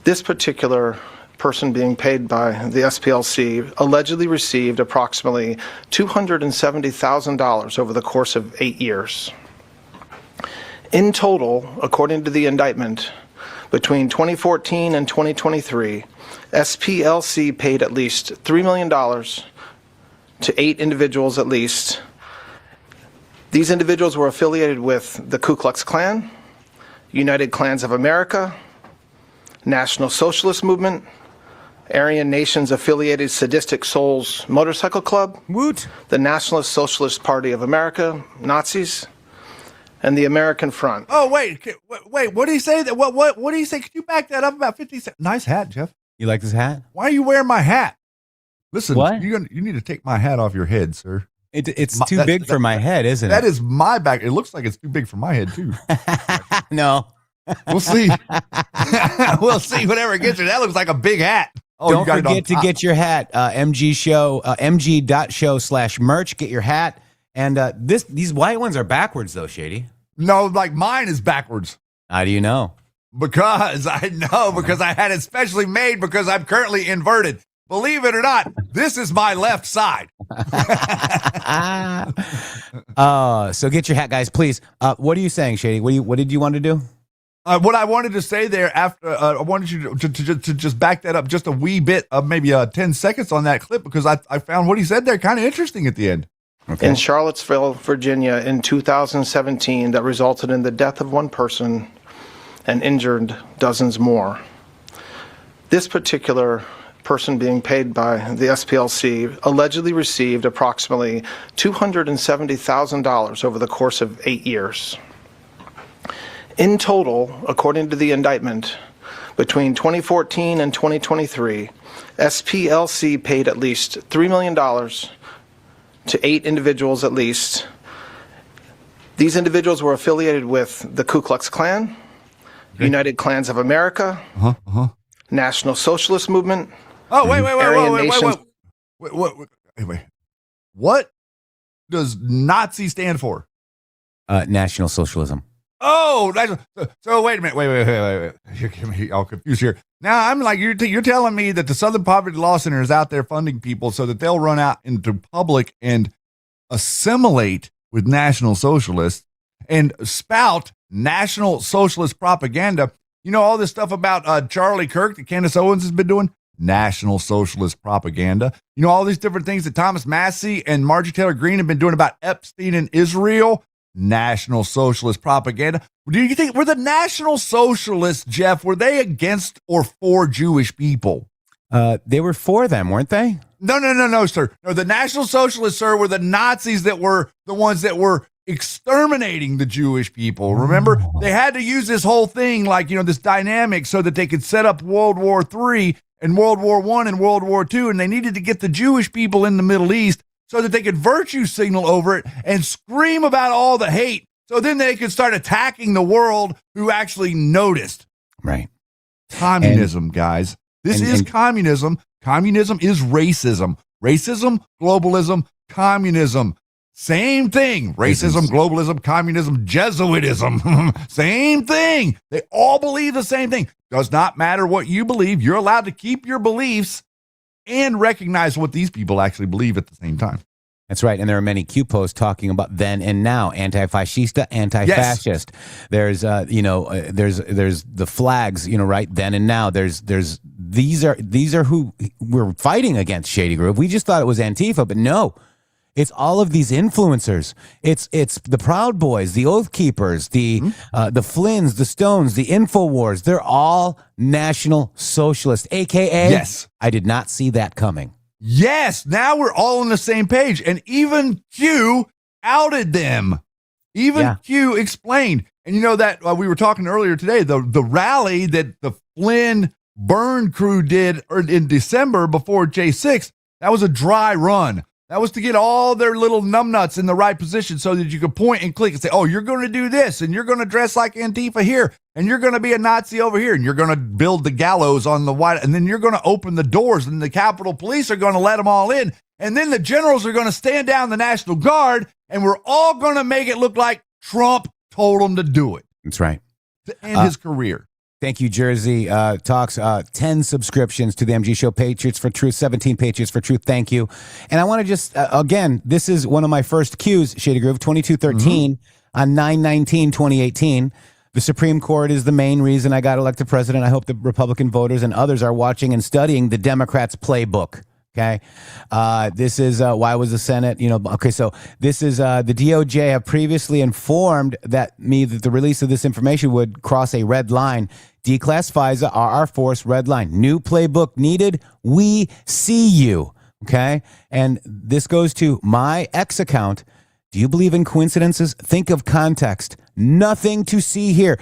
This particular person being paid by the SPLC allegedly received approximately $270,000 over the course of 8 years. In total, according to the indictment, between 2014 and 2023, SPLC paid at least $3 million to 8 individuals at least. These individuals were affiliated with the Ku Klux Klan, United Klans of America, National Socialist Movement, Aryan Nations Affiliated Sadistic Souls Motorcycle Club, Woot, the Nationalist Socialist Party of America, Nazis, and the American Front. Oh, wait, what did he say? What did he say? Could you back that up about 50 seconds? Nice hat, Jeff. You like this hat? Why are you wearing my hat? Listen, What? you need to take my hat off your head, sir. It's too big for my head, isn't it? That is my back. It looks like it's too big for my head, too. No. We'll see. We'll see whatever gets you. That looks like a big hat. Oh, Don't you got it on forget to top. get your hat. mg.show/merch. Get your hat. And these white ones are backwards, though, Shady. No, like mine is backwards. How do you know? Because I know, because I had it specially made because I'm currently inverted. Believe it or not, this is my left side. So get your hat, guys, please. What are you saying, Shady? What did you want to do? What I wanted to say there after, I wanted you to just back that up just a wee bit of maybe 10 seconds on that clip because I found what he said there kind of interesting at the end. Okay. In Charlottesville, Virginia in 2017 that resulted in the death of one person and injured dozens more. This particular person being paid by the SPLC allegedly received approximately $270,000 over the course of 8 years. In total, according to the indictment, between 2014 and 2023, SPLC paid at least $3 million to 8 individuals at least. These individuals were affiliated with the Ku Klux Klan, United Klans of America, National Socialist Movement. Oh, wait. What does Nazi stand for? National Socialism. Oh, so wait a minute. Wait. You're getting me all confused here. Now I'm like, you're telling me that the Southern Poverty Law Center is out there funding people so that they'll run out into public and assimilate with National Socialists and spout National Socialist propaganda. You know, all this stuff about Charlie Kirk that Candace Owens has been doing? National Socialist propaganda. You know, all these different things that Thomas Massey and Marjorie Taylor Greene have been doing about Epstein and Israel? National Socialist propaganda. Do you think were the National Socialists, Jeff, were they against or for Jewish people? They were for them, weren't they? No, sir. No, the National Socialists, sir, were the Nazis that were the ones that were exterminating the Jewish people. Remember, they had to use this whole thing, like, you know, this dynamic so that they could set up World War III and World War I and World War II, and they needed to get the Jewish people in the Middle East so that they could virtue signal over it and scream about all the hate. So then they could start attacking the world who actually noticed. Right. Communism, guys. This is communism. Communism is racism. Racism, globalism, communism. Same thing. Racism, globalism, communism, Jesuitism. Same thing. They all believe the same thing. Does not matter what you believe. You're allowed to keep your beliefs and recognize what these people actually believe at the same time. That's right. And there are many Q posts talking about then and now, anti-fascista, anti-fascist. Yes. There's, there's the flags, right? Then and now. These are who we're fighting against, Shady Groove. We just thought it was Antifa, but no. It's all of these influencers. It's the Proud Boys, the Oath Keepers, the Flynns, the Stones, the InfoWars. They're all National Socialists, a.k.a. Yes. I did not see that coming. Yes. Now we're all on the same page. And even Q outed them. Even Q explained. And you know that we were talking earlier today, the rally that the Flynn burn crew did in December before J6, that was a dry run. That was to get all their little numbnuts in the right position so that you could point and click and say, oh, you're going to do this, and you're going to dress like Antifa here, and you're going to be a Nazi over here, and you're going to build the gallows on the white, and then you're going to open the doors, and the Capitol Police are going to let them all in, and then the generals are going to stand down the National Guard, and we're all going to make it look like Trump told them to do it. That's right. To end his career. Thank you, Jersey Talks. 10 subscriptions to the MG Show. Patriots for Truth. 17 Patriots for Truth. Thank you. And I want to just, again, this is one of my first cues, Shady Groove, 2213 on 9/19/2018. The Supreme Court is the main reason I got elected president. I hope the Republican voters and others are watching and studying the Democrats' playbook. Okay. This is why was the Senate, okay, so this is the DOJ have previously informed that the release of this information would cross a red line. Declassifies our force red line. New playbook needed. We see you. Okay. And this goes to my X account. Do you believe in coincidences? Think of context. Nothing to see here.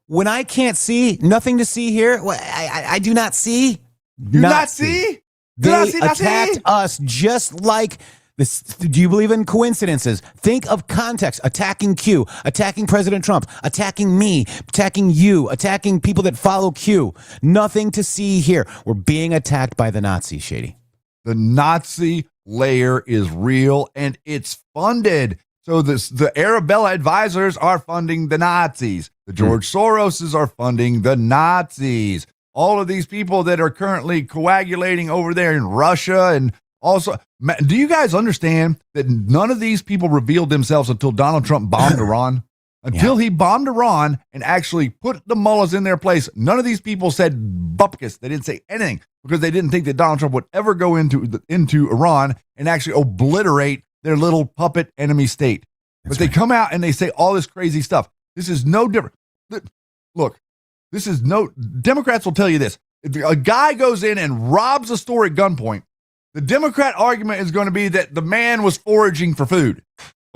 When I can't see, nothing to see here, I do not see. Do not see? They attacked us just like this. Do you believe in coincidences? Think of context. Attacking Q, attacking President Trump, attacking me, attacking you, attacking people that follow Q. Nothing to see here. We're being attacked by the Nazis, Shady. The Nazi layer is real and it's funded. So the Arabella advisors are funding the Nazis. The George Soroses are funding the Nazis. All of these people that are currently coagulating over there in Russia. And also, do you guys understand that none of these people revealed themselves until Donald Trump bombed Iran? Until he bombed Iran and actually put the mullahs in their place, none of these people said bupkis. They didn't say anything because they didn't think that Donald Trump would ever go into Iran and actually obliterate their little puppet enemy state. But they come out and they say all this crazy stuff. This is no different. Look. Democrats will tell you this. If a guy goes in and robs a store at gunpoint, the Democrat argument is going to be that the man was foraging for food.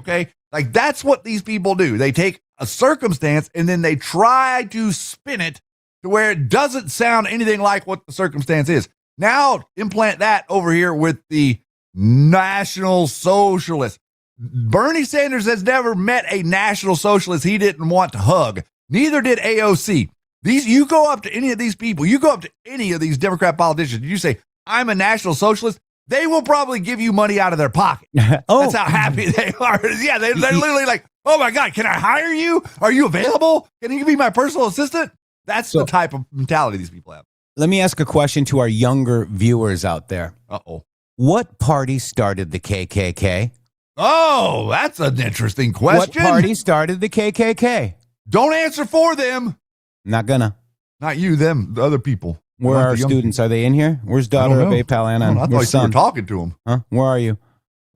Okay? Like that's what these people do. They take a circumstance and then they try to spin it to where it doesn't sound anything like what the circumstance is. Now implant that over here with the National Socialists. Bernie Sanders has never met a National Socialist he didn't want to hug. Neither did AOC. You go up to any of these people, you go up to any of these Democrat politicians, you say, I'm a National Socialist, they will probably give you money out of their pocket. That's how happy they are. Yeah, they're literally like, oh my God, can I hire you? Are you available? Can you be my personal assistant? That's the type of mentality these people have. Let me ask a question to our younger viewers out there. Uh-oh. What party started the KKK? Oh, that's an interesting question. What party started the KKK? Don't answer for them. Not gonna. Not you, them, the other people. Where are our students? Are they in here? Where's daughter of Apal Anna? I thought you were talking to them. Huh? Where are you?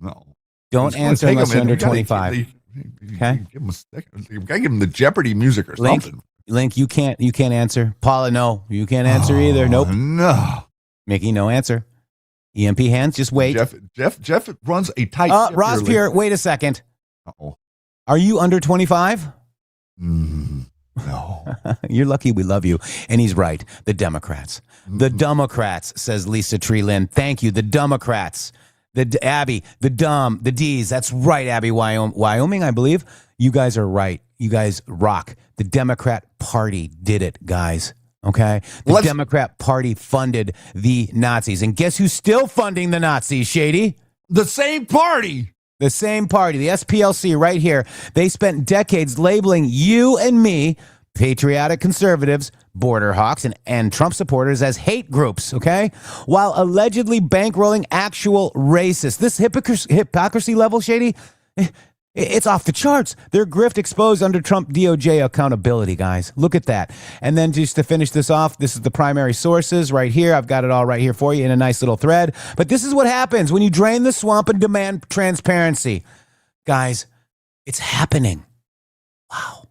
No. Don't answer unless you're under 25. Okay. Give them the Jeopardy music or something. Link, you can't answer. Paula, no, you can't answer either. Nope. No. Mickey, no answer. EMP hands, just wait. Jeff runs a tight. Ross Pierre, wait a second. Uh-oh. Are you under 25? No. You're lucky we love you. And he's right. The Democrats. The Democrats, says Lisa Treelin. Thank you. The Democrats. Abby, the D's. That's right, Abby, Wyoming, I believe. You guys are right. You guys rock. The Democrat Party did it, guys. Okay? The Democrat Party funded the Nazis. And guess who's still funding the Nazis, Shady? The same party. The same party, the SPLC right here. They spent decades labeling you and me, patriotic conservatives, border hawks, and Trump supporters as hate groups, okay? While allegedly bankrolling actual racists. This hypocrisy level, Shady, it's off the charts. Their grift exposed under Trump DOJ accountability, guys. Look at that. And then just to finish this off, this is the primary sources right here. I've got it all right here for you in a nice little thread. But this is what happens when you drain the swamp and demand transparency. Guys, it's happening. Wow.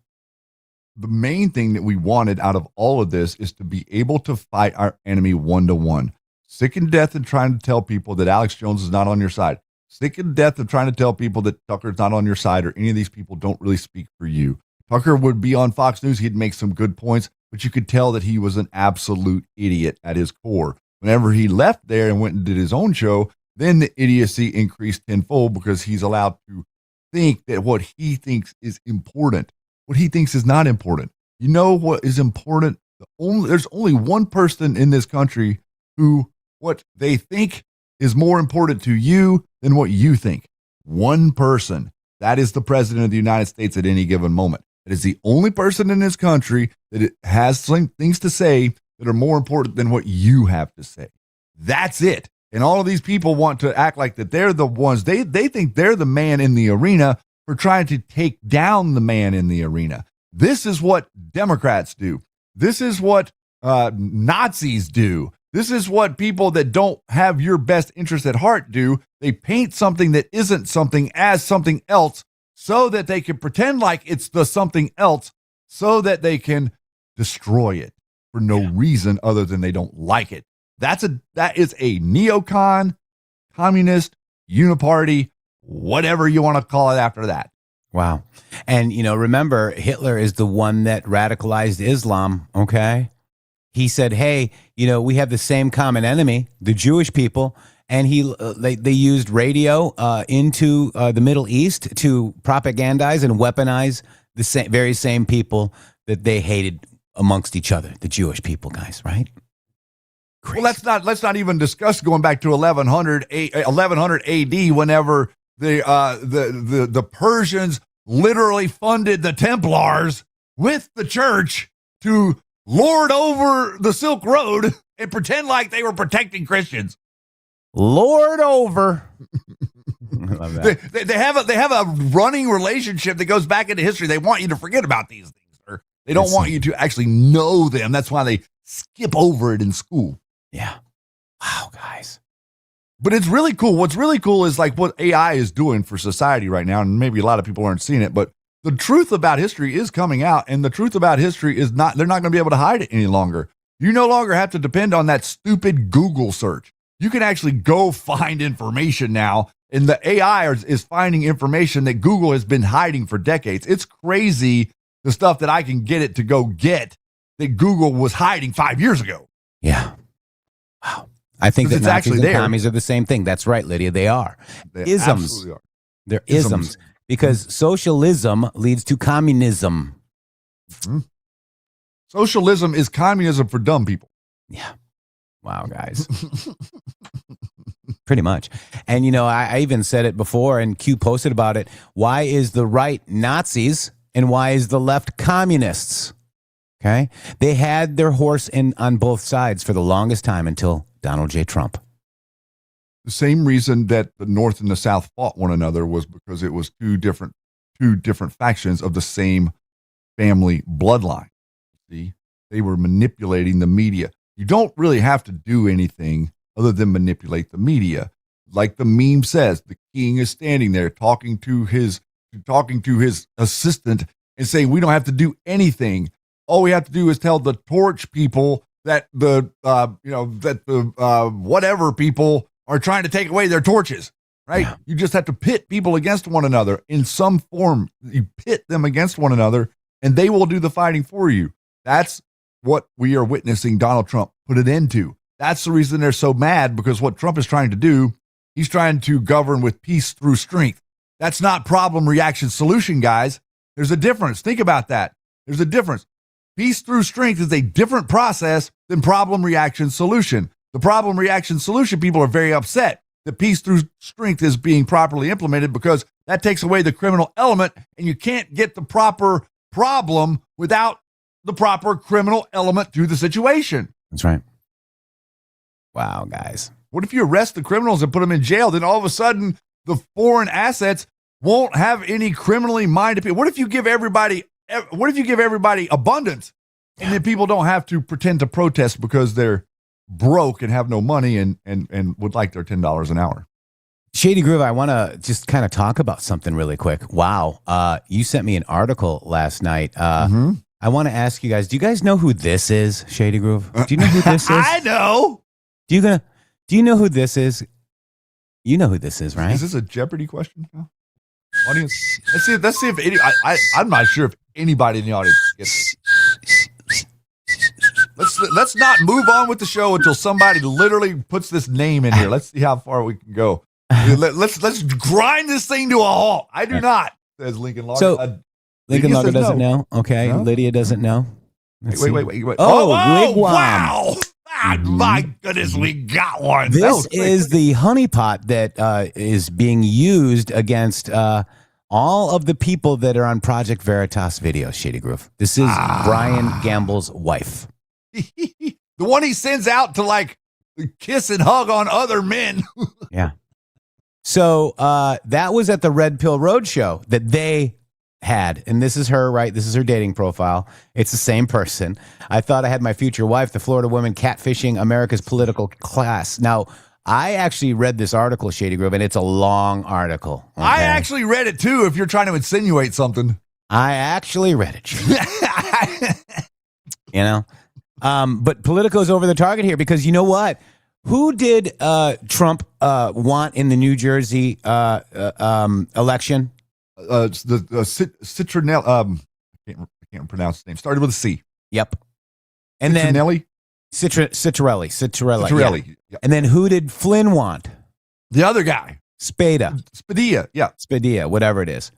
The main thing that we wanted out of all of this is to be able to fight our enemy one-to-one. Sick and death and trying to tell people that Alex Jones is not on your side. sick to death of trying to tell people that Tucker's not on your side or any of these people don't really speak for you. Tucker would be on Fox News. He'd make some good points, but you could tell that he was an absolute idiot at his core. Whenever he left there and went and did his own show, then the idiocy increased tenfold because he's allowed to think that what he thinks is important, what he thinks is not important. You know what is important? There's only one person in this country who what they think is more important to you than what you think. One person. That is the president of the United States at any given moment. It is the only person in this country that has some things to say that are more important than what you have to say. That's it. And all of these people want to act like that they're the ones. They think they're the man in the arena for trying to take down the man in the arena. This is what Democrats do. This is what Nazis do. This is what people that don't have your best interest at heart do. They paint something that isn't something as something else so that they can pretend like it's the something else so that they can destroy it for no reason other than they don't like it. That is a neocon, communist, uniparty, whatever you want to call it after that. Wow. And, remember, Hitler is the one that radicalized Islam, okay? He said, hey, we have the same common enemy, the Jewish people, and they used radio into the Middle East to propagandize and weaponize the very same people that they hated amongst each other, the Jewish people, guys, right? Crazy. Well, let's not even discuss going back to 1100 AD, whenever the Persians literally funded the Templars with the church to lord over the Silk Road and pretend like they were protecting Christians. Lord over. I love that. They have a running relationship that goes back into history. They want you to forget about these things, sir. They don't want you to actually know them. That's why they skip over it in school. Yeah. Wow, guys. But it's really cool. What's really cool is like what AI is doing for society right now. And maybe a lot of people aren't seeing it, but the truth about history is coming out. And the truth about history is they're not going to be able to hide it any longer. You no longer have to depend on that stupid Google search. You can actually go find information now. And the AI is finding information that Google has been hiding for decades. It's crazy the stuff that I can get it to go get that Google was hiding 5 years ago. Yeah. Wow. I think that Nazis and commies are the same thing. That's right, Lydia. They are. They isms. Absolutely are. They're isms. Because socialism leads to communism. Mm-hmm. Socialism is communism for dumb people. Yeah. Wow, guys. Pretty much. And, I even said it before, and Q posted about it. Why is the right Nazis and why is the left communists? Okay. They had their horse on both sides for the longest time until Donald J. Trump. The same reason that the North and the South fought one another was because it was two different factions of the same family bloodline. See, they were manipulating the media. You don't really have to do anything other than manipulate the media. Like the meme says, the king is standing there talking to his assistant and saying, we don't have to do anything. All we have to do is tell the torch people that the whatever people are trying to take away their torches, right? Yeah. You just have to pit people against one another in some form. You pit them against one another and they will do the fighting for you. That's what we are witnessing Donald Trump put it into. That's the reason they're so mad, because what Trump is trying to do, he's trying to govern with peace through strength. That's not problem, reaction, solution, guys. There's a difference. Think about that. There's a difference. Peace through strength is a different process than problem, reaction, solution. The problem, reaction, solution people are very upset that peace through strength is being properly implemented because that takes away the criminal element, and you can't get the proper problem without the proper criminal element to the situation. That's right. Wow, guys. What if you arrest the criminals and put them in jail? Then all of a sudden, the foreign assets won't have any criminally minded people. What if you give everybody abundance, and then people don't have to pretend to protest because they're broke and have no money and would like their $10 an hour? Shady Groove, I want to just kind of talk about something really quick. Wow. You sent me an article last night. I want to ask you guys, do you guys know who this is, Shady Groove? Do you know who this is? I know. Do you know who this is? You know who this is, right? Is this a Jeopardy question? Audience, let's see if any. I'm not sure if anybody in the audience gets it. Let's not move on with the show until somebody literally puts this name in here. Let's see how far we can go. Let's grind this thing to a halt. I do not, says Lincoln Logger. So Lincoln Logger doesn't know. Okay, No? Lydia doesn't know. Wait. Oh, wigwam. Wow. My goodness, we got one. This is the honeypot that is being used against all of the people that are on Project Veritas videos, Shady Groove. This is Brian Gamble's wife. The one he sends out to like kiss and hug on other men. Yeah. So that was at the Red Pill Roadshow that they had. And this is her, right? This is her dating profile. It's the same person. I thought I had my future wife, the Florida woman catfishing America's political class. Now, I actually read this article, Shady Grove, and it's a long article. Okay? I actually read it too, if you're trying to insinuate something. I actually read it. You know? But Politico's over the target here because you know what? Who did Trump want in the New Jersey election? Citronelli. I can't pronounce his name. Started with a C. Yep. And Citronelli? Citrelli. Yeah. Yep. And then who did Flynn want? The other guy. Spadea, whatever it is.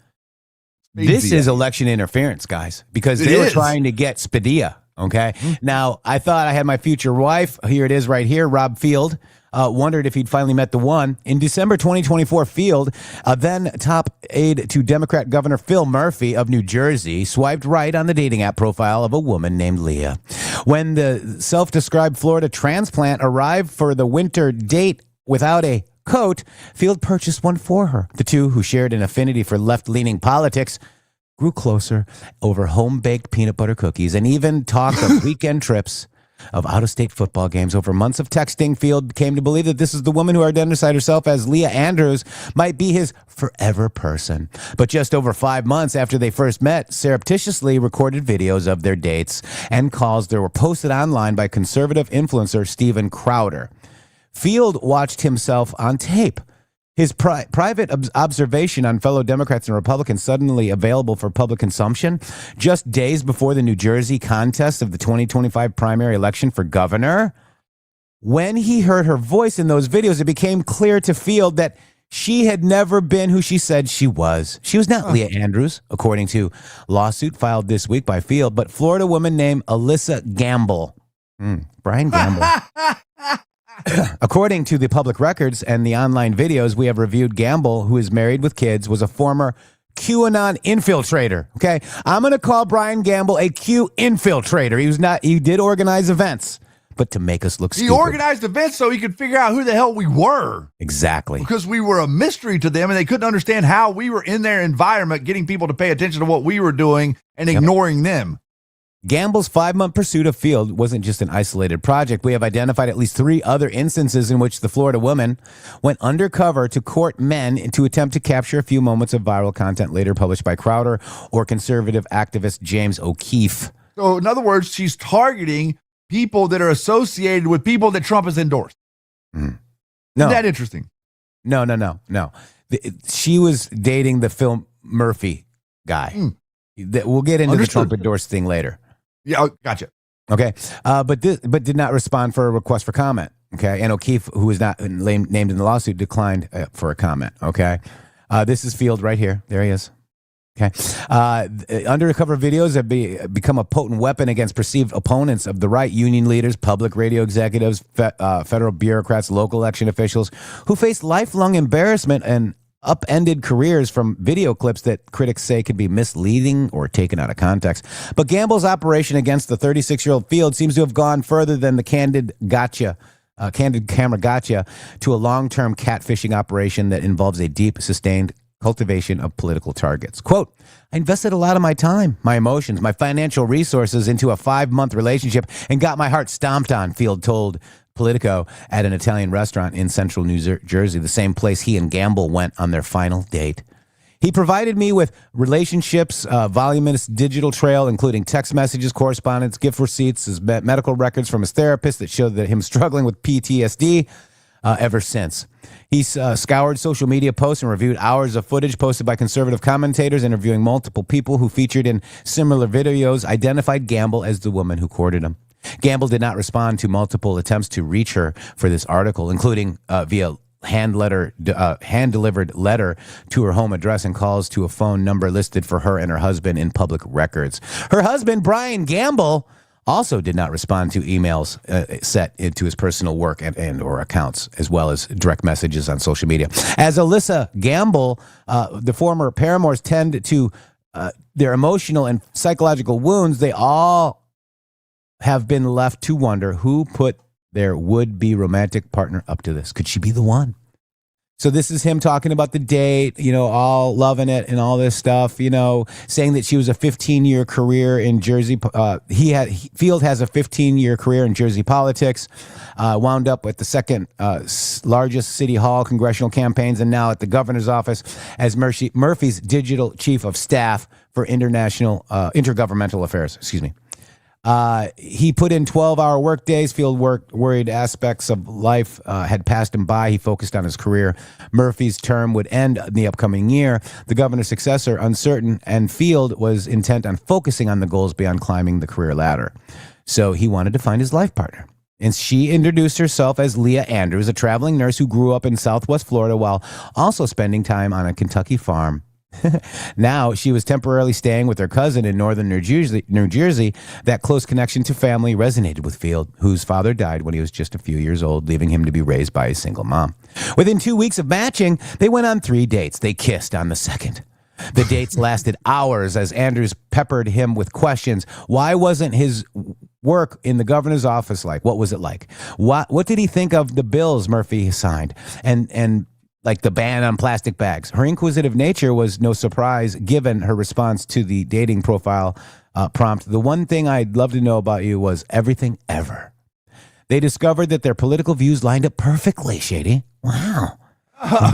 This is election interference, guys, because they were trying to get Spadea. Okay. Now, I thought I had my future wife. Here it is right here. Rob Field wondered if he'd finally met the one. In December 2024, Field, then top aide to Democrat Governor Phil Murphy of New Jersey, swiped right on the dating app profile of a woman named Leah. When the self-described Florida transplant arrived for the winter date without a coat, Field purchased one for her. The two, who shared an affinity for left-leaning politics, grew closer over home-baked peanut butter cookies and even talked of weekend trips of out-of-state football games. Over months of texting, Field came to believe that this is the woman who identified herself as Leah Andrews might be his forever person. But just over 5 months after they first met, surreptitiously recorded videos of their dates and calls that were posted online by conservative influencer Steven Crowder. Field watched himself on tape. His private observation on fellow Democrats and Republicans suddenly available for public consumption just days before the New Jersey contest of the 2025 primary election for governor. When he heard her voice in those videos, it became clear to Field that she had never been who she said she was. She was not Leah Andrews, according to lawsuit filed this week by Field, but Florida woman named Alyssa Gamble. Brian Gamble. According to the public records and the online videos we have reviewed, Gamble, who is married with kids, was a former QAnon infiltrator. Okay, I'm going to call Brian Gamble a Q infiltrator. He was not. He did organize events, but to make us look stupid. He organized events so he could figure out who the hell we were. Exactly. Because we were a mystery to them and they couldn't understand how we were in their environment, getting people to pay attention to what we were doing and ignoring them. Gamble's 5-month pursuit of Field wasn't just an isolated project. We have identified at least 3 other instances in which the Florida woman went undercover to court men to attempt to capture a few moments of viral content later published by Crowder or conservative activist James O'Keefe. So, in other words, she's targeting people that are associated with people that Trump has endorsed. No. Isn't that interesting? No. She was dating the Phil Murphy guy. We'll get into the Trump endorsed thing later. Yeah, gotcha. Okay, but did not respond for a request for comment. Okay, and O'Keefe, who is not named in the lawsuit, declined for a comment. Okay, this is Field right here. There he is. Okay, undercover videos have become a potent weapon against perceived opponents of the right, union leaders, public radio executives, federal bureaucrats, local election officials who face lifelong embarrassment and upended careers from video clips that critics say could be misleading or taken out of context. But Gamble's operation against the 36-year-old Field seems to have gone further than the candid camera gotcha to a long-term catfishing operation that involves a deep, sustained cultivation of political targets. Quote, I invested a lot of my time, my emotions, my financial resources into a 5-month relationship and got my heart stomped on, Field told Politico at an Italian restaurant in central New Jersey, the same place he and Gamble went on their final date. He provided me with relationships, voluminous digital trail, including text messages, correspondence, gift receipts, his medical records from his therapist that showed that him struggling with PTSD, ever since. He's scoured social media posts and reviewed hours of footage posted by conservative commentators, interviewing multiple people who featured in similar videos, identified Gamble as the woman who courted him. Gamble did not respond to multiple attempts to reach her for this article, including via hand-delivered letter to her home address and calls to a phone number listed for her and her husband in public records. Her husband, Brian Gamble, also did not respond to emails set into his personal work and or accounts, as well as direct messages on social media. As Alyssa Gamble, the former paramours tend to their emotional and psychological wounds, they all have been left to wonder who put their would-be romantic partner up to this. Could she be the one? So this is him talking about the date, all loving it and all this stuff, saying that she was a 15-year career in Jersey. Field has a 15-year career in Jersey politics, wound up at the second largest city hall congressional campaigns, and now at the governor's office as Murphy's digital chief of staff for intergovernmental affairs. Excuse me. He put in 12-hour work days. Field worried aspects of life had passed him by. He focused on his career. Murphy's term would end in the upcoming year. The governor's successor, uncertain, and Field was intent on focusing on the goals beyond climbing the career ladder. So he wanted to find his life partner. And she introduced herself as Leah Andrews, a traveling nurse who grew up in Southwest Florida while also spending time on a Kentucky farm. Now she was temporarily staying with her cousin in northern New Jersey. That close connection to family resonated with Field, whose father died when he was just a few years old, leaving him to be raised by a single mom. Within 2 weeks of matching, they went on 3 dates. They kissed on the second. The dates lasted hours as Andrews peppered him with questions. Why wasn't his work in the governor's office like? What was it like? What did he think of the bills Murphy signed? And like the ban on plastic bags. Her inquisitive nature was no surprise given her response to the dating profile prompt. The one thing I'd love to know about you was everything ever. They discovered that their political views lined up perfectly, Shady. Wow.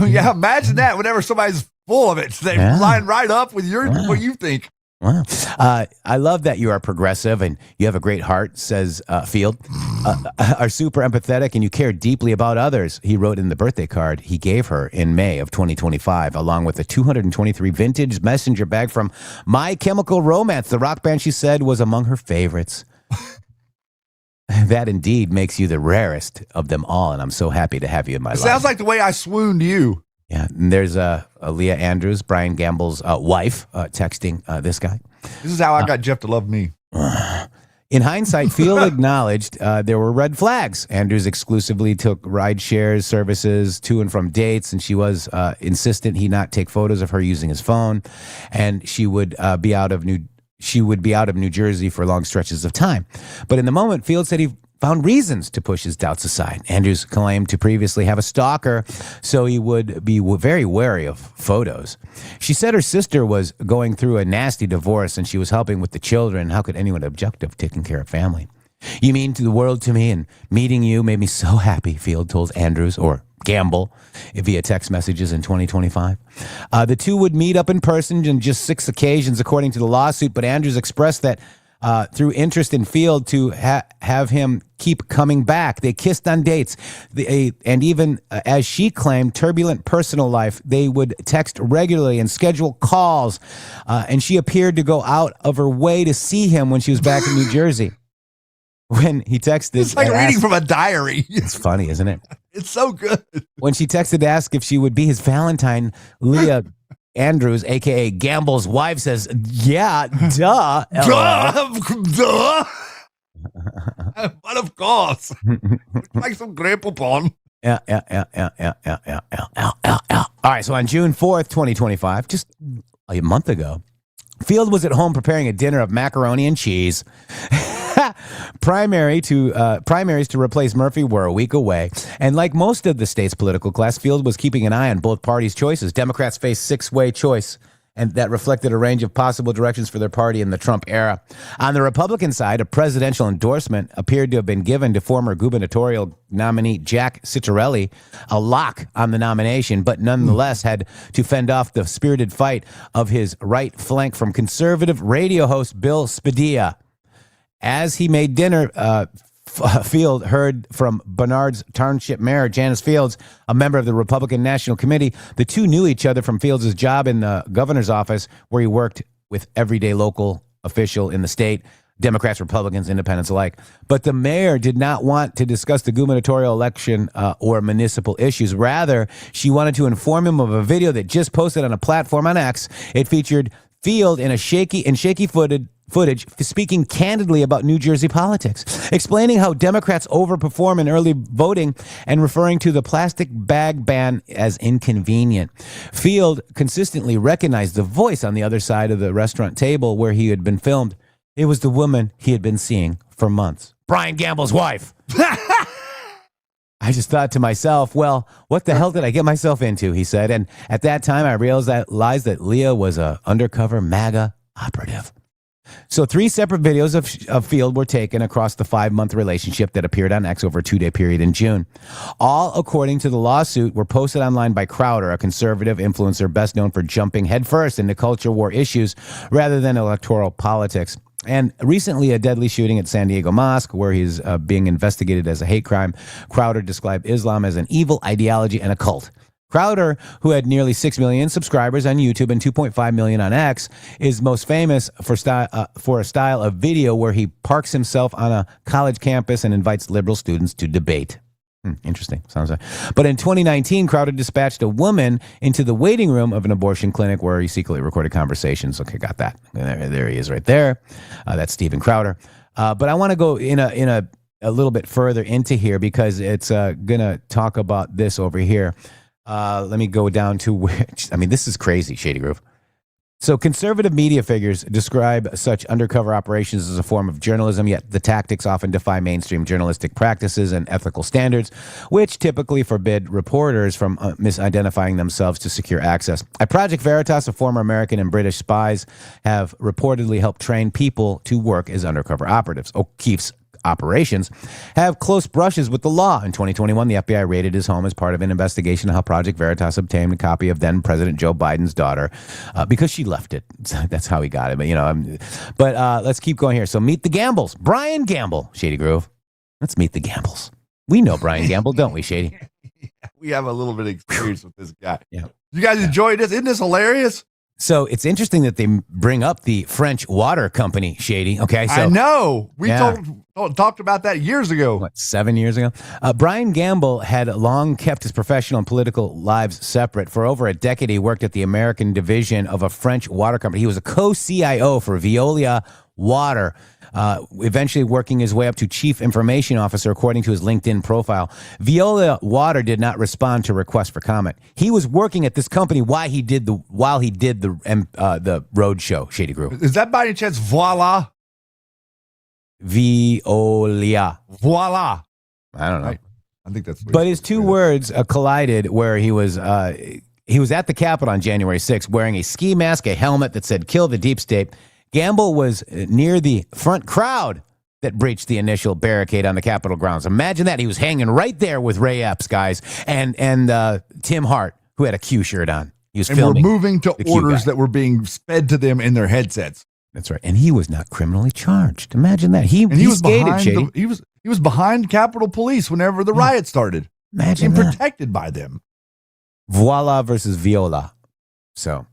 Yeah, imagine that whenever somebody's full of it. They line right up with what you think. Wow. I love that you are progressive and you have a great heart, says Field. Are super empathetic and you care deeply about others, he wrote in the birthday card he gave her in May of 2025, along with a 223 vintage messenger bag from My Chemical Romance. The rock band, she said, was among her favorites. That indeed makes you the rarest of them all, and I'm so happy to have you in my life. Sounds like the way I swooned you. Yeah, and there's Leah Andrews, Brian Gamble's wife, texting this guy. This is how I got Jeff to love me. In hindsight, Field acknowledged there were red flags. Andrews exclusively took ride-share services to and from dates, and she was insistent he not take photos of her using his phone, and she would be out of New Jersey for long stretches of time. But in the moment, Field said he found reasons to push his doubts aside. Andrews claimed to previously have a stalker, so he would be very wary of photos. She said her sister was going through a nasty divorce and she was helping with the children. How could anyone object of taking care of family? You mean to the world to me, and meeting you made me so happy, Field told Andrews, or Gamble, via text messages in 2025. The two would meet up in person on just 6 occasions, according to the lawsuit, but Andrews expressed that through interest in Field to have him keep coming back. They kissed on dates. And even, as she claimed, turbulent personal life, they would text regularly and schedule calls. And she appeared to go out of her way to see him when she was back in New Jersey. When he texted... It's like reading from a diary. It's funny, isn't it? It's so good. When she texted to ask if she would be his Valentine, Leah Andrews, a.k.a. Gamble's wife, says, yeah, duh. Duh. But of course. Like some grandpa porn. Yeah. All right, so on June 4th, 2025, just a month ago, Field was at home preparing a dinner of macaroni and cheese. Primaries to replace Murphy were a week away, and like most of the state's political class, Field was keeping an eye on both parties' choices. Democrats faced 6-way choice, and that reflected a range of possible directions for their party in the Trump era. On the Republican side, a presidential endorsement appeared to have been given to former gubernatorial nominee Jack Ciattarelli, a lock on the nomination, but nonetheless had to fend off the spirited fight of his right flank from conservative radio host Bill Spadilla. As he made dinner, Field heard from Bernard's Township Mayor, Janice Fields, a member of the Republican National Committee. The two knew each other from Fields' job in the governor's office, where he worked with everyday local official in the state, Democrats, Republicans, independents alike. But the mayor did not want to discuss the gubernatorial election or municipal issues. Rather, she wanted to inform him of a video that just posted on a platform on X. It featured Field in shaky footage speaking candidly about New Jersey politics, explaining how Democrats overperform in early voting and referring to the plastic bag ban as inconvenient. Field consistently recognized the voice on the other side of the restaurant table where he had been filmed. It was the woman he had been seeing for months. Brian Gamble's wife. I just thought to myself, well, what the hell did I get myself into, he said. And at that time, I realized that Leah was an undercover MAGA operative. So 3 separate videos of Field were taken across the 5-month relationship that appeared on X over a 2-day period in June. All, according to the lawsuit, were posted online by Crowder, a conservative influencer best known for jumping headfirst into culture war issues rather than electoral politics. And recently, a deadly shooting at San Diego Mosque, where he's being investigated as a hate crime. Crowder described Islam as an evil ideology and a cult. Crowder, who had nearly 6 million subscribers on YouTube and 2.5 million on X, is most famous for a style of video where he parks himself on a college campus and invites liberal students to debate. Interesting. Sounds like. But in 2019, Crowder dispatched a woman into the waiting room of an abortion clinic where he secretly recorded conversations. Okay, got that. There he is right there. That's Steven Crowder. But I want to go in a little bit further into here because it's going to talk about this over here. Let me go down to where, I mean, this is crazy, Shady Groove. So conservative media figures describe such undercover operations as a form of journalism, yet the tactics often defy mainstream journalistic practices and ethical standards, which typically forbid reporters from misidentifying themselves to secure access. At Project Veritas, a former American and British spies have reportedly helped train people to work as undercover operatives. O'Keefe's operations have close brushes with the law. In 2021, the FBI raided his home as part of an investigation of how Project Veritas obtained a copy of then President Joe Biden's daughter because she left it. That's how he got it. But let's keep going here. So meet the Gambles. Brian Gamble, Shady Groove. Let's meet the Gambles. We know Brian Gamble, don't we, Shady? We have a little bit of experience with this guy. Yeah. You guys enjoy this? Isn't this hilarious? So it's interesting that they bring up the French water company, Shady. Okay, so I know. We talked about that years ago. 7 years ago? Brian Gamble had long kept his professional and political lives separate. For over a decade, he worked at the American division of a French water company. He was a co-CIO for Veolia Water, eventually working his way up to chief information officer, according to his LinkedIn profile. Veolia Water did not respond to requests for comment. He was working at this company while he did the road show, Shady Groove. Is that by any chance Voila? Veolia. Voila. I don't know. I think that's. But his two words collided where he was at the Capitol on January 6th wearing a ski mask, a helmet that said "Kill the Deep State." Gamble was near the front crowd that breached the initial barricade on the Capitol grounds. Imagine that. He was hanging right there with Ray Epps, guys, and Tim Hart, who had a Q shirt on. He was filming. We're moving to orders that were being sped to them in their headsets. That's right. And he was not criminally charged. Imagine that. He was behind he was behind Capitol Police whenever the riot started. Imagine being that. Protected by them. Voila versus Viola. So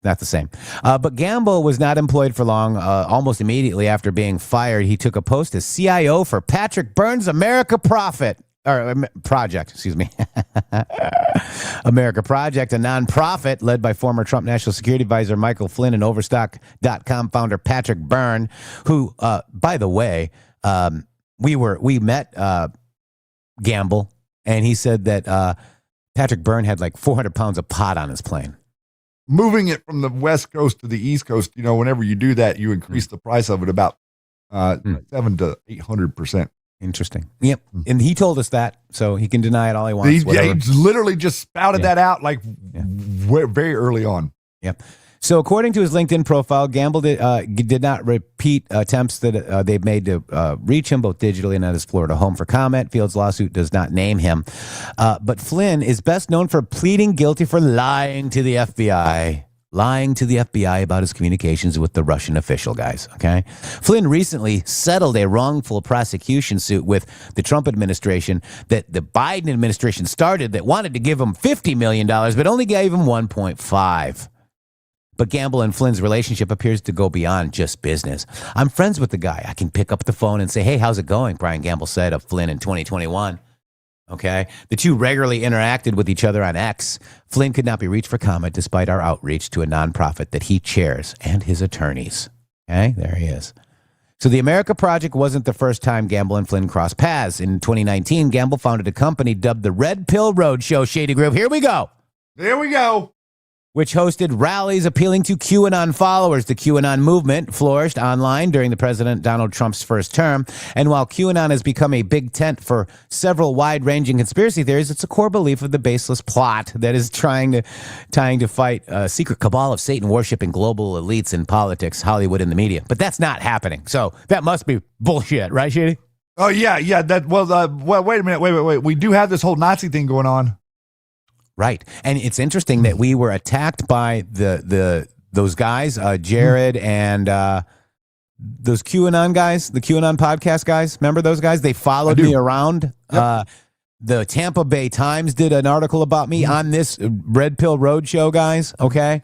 not the same. But Gamble was not employed for long. Almost immediately after being fired, he took a post as CIO for Patrick Byrne's America Project, America Project, a nonprofit led by former Trump National Security Advisor Michael Flynn and Overstock.com founder Patrick Byrne, who, by the way, we met Gamble, and he said that Patrick Byrne had like 400 pounds of pot on his plane. Moving it from the West Coast to the East Coast, whenever you do that, you increase the price of it about 700 to 800%. Interesting. Yep. And he told us that, so he can deny it all he wants. He literally just spouted that out very early on. Yep. So according to his LinkedIn profile, Gamble did not repeat attempts that they've made to reach him, both digitally and at his Florida home, for comment. Field's lawsuit does not name him. But Flynn is best known for pleading guilty for lying to the FBI lying to the FBI about his communications with the Russian official, guys, okay? Flynn recently settled a wrongful prosecution suit with the Trump administration that the Biden administration started that wanted to give him $50 million, but only gave him $1.5. But Gamble and Flynn's relationship appears to go beyond just business. I'm friends with the guy. I can pick up the phone and say, hey, how's it going? Brian Gamble said of Flynn in 2021. Okay. The two regularly interacted with each other on X. Flynn could not be reached for comment despite our outreach to a nonprofit that he chairs and his attorneys. Okay. There he is. So the America Project wasn't the first time Gamble and Flynn crossed paths. In 2019, Gamble founded a company dubbed the Red Pill Roadshow Shady Group. Here we go. There we go. Which hosted rallies appealing to QAnon followers. The QAnon movement flourished online during the President Donald Trump's first term. And while QAnon has become a big tent for several wide-ranging conspiracy theories, it's a core belief of the baseless plot that is trying to fight a secret cabal of Satan worshiping global elites in politics, Hollywood, and the media. But that's not happening. So that must be bullshit, right, Shady? Oh, yeah. Well, wait a minute. Wait. We do have this whole Nazi thing going on. Right. And it's interesting that we were attacked by those guys, Jared and those QAnon guys, the QAnon podcast guys. Remember those guys? They followed me around. Yep. The Tampa Bay Times did an article about me on this Red Pill Roadshow, guys. Okay.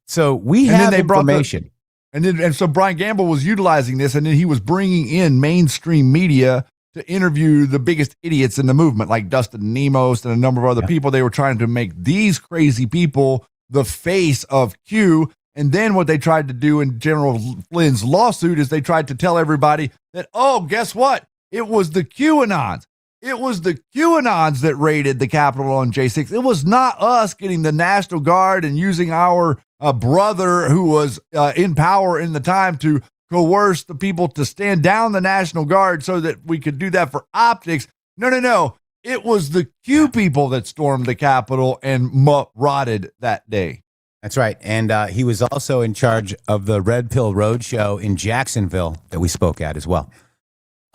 So we have information. And so Brian Gamble was utilizing this, and then he was bringing in mainstream media to interview the biggest idiots in the movement, like Dustin Nemos and a number of other people. They were trying to make these crazy people the face of Q. And then what they tried to do in General Flynn's lawsuit is they tried to tell everybody that, oh, guess what? It was the QAnons. It was the QAnons that raided the Capitol on J6. It was not us getting the National Guard and using our brother who was in power in the time to coerce the people to stand down the National Guard so that we could do that for optics. No. It was the Q people that stormed the Capitol and rotted that day. That's right. And he was also in charge of the Red Pill Roadshow in Jacksonville that we spoke at as well.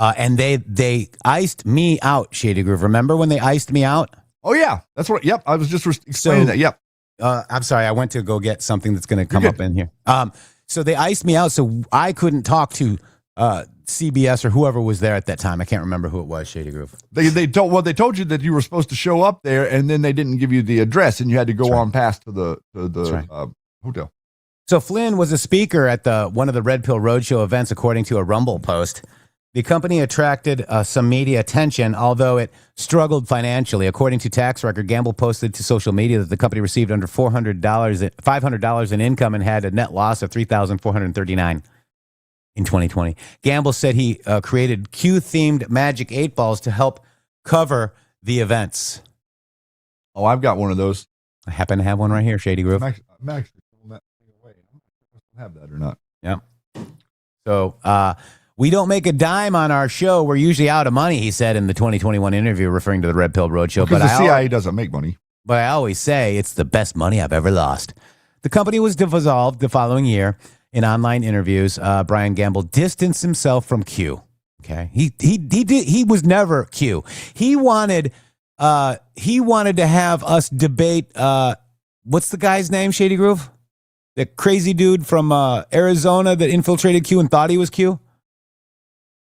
And they iced me out, Shady Groove. Remember when they iced me out? Oh, yeah. That's what. Yep. I was just explaining that. Yep. I'm sorry. I went to go get something that's going to come up in here. So they iced me out, so I couldn't talk to CBS or whoever was there at that time. I can't remember who it was, Shady Groove. They told you that you were supposed to show up there, and then they didn't give you the address, and you had to go on past to the hotel. So Flynn was a speaker at one of the Red Pill Roadshow events, according to a Rumble post. The company attracted some media attention, although it struggled financially. According to tax record, Gamble posted to social media that the company received under $500 in income and had a net loss of $3,439 in 2020. Gamble said he created Q-themed magic 8 balls to help cover the events. Oh, I've got one of those. I happen to have one right here, Shady Groove. I'm actually throwing that thing away. I don't know if I have that or not. Yeah. So, we don't make a dime on our show. We're usually out of money, he said in the 2021 interview, referring to the Red Pill Roadshow. Because the CIA doesn't make money. But I always say it's the best money I've ever lost. The company was dissolved the following year. In online interviews, Brian Gamble distanced himself from Q. Okay, he was never Q. He wanted to have us debate. What's the guy's name? Shady Groove, the crazy dude from Arizona that infiltrated Q and thought he was Q.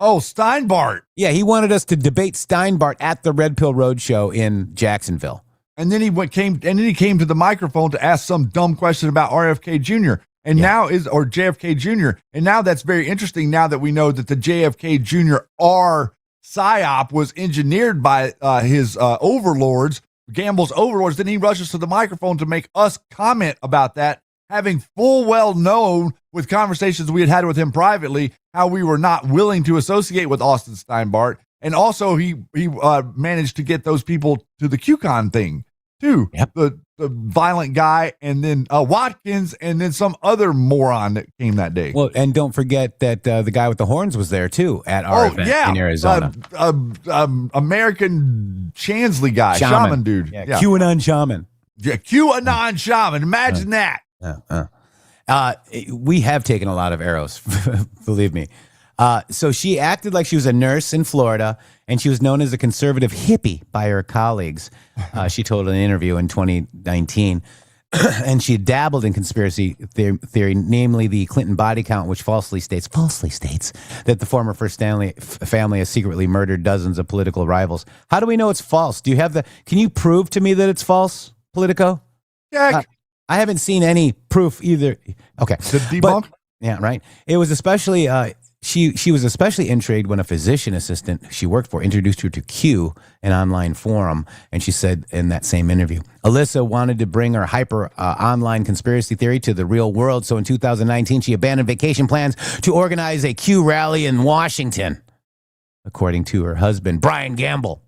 Oh, Steinbart. Yeah, he wanted us to debate Steinbart at the Red Pill Roadshow in Jacksonville. And then he came to the microphone to ask some dumb question about RFK Jr. Or JFK Jr. And now that's very interesting now that we know that the JFK Jr. PSYOP was engineered by his overlords, Gamble's overlords. Then he rushes to the microphone to make us comment about that, having full well known with conversations we had with him privately, how we were not willing to associate with Austin Steinbart. And also he managed to get those people to the QCon thing too. Yep. The violent guy, and then Watkins, and then some other moron that came that day. Well, and don't forget that the guy with the horns was there too at our event in Arizona. American Chansley guy, shaman dude. Yeah. QAnon shaman. Yeah, QAnon shaman. Imagine that. We have taken a lot of arrows, believe me. So she acted like she was a nurse in Florida, and she was known as a conservative hippie by her colleagues. She told in an interview in 2019. and she dabbled in conspiracy theory, namely the Clinton body count, which falsely states that the former First family has secretly murdered dozens of political rivals. How do we know it's false? Do you have can you prove to me that it's false, Politico? Check. I haven't seen any proof either. Okay. The debunk? Yeah, right. It was especially, she was especially intrigued when a physician assistant she worked for introduced her to Q, an online forum, and she said in that same interview, Alyssa wanted to bring her hyper online conspiracy theory to the real world, so in 2019 she abandoned vacation plans to organize a Q rally in Washington, according to her husband, Brian Gamble.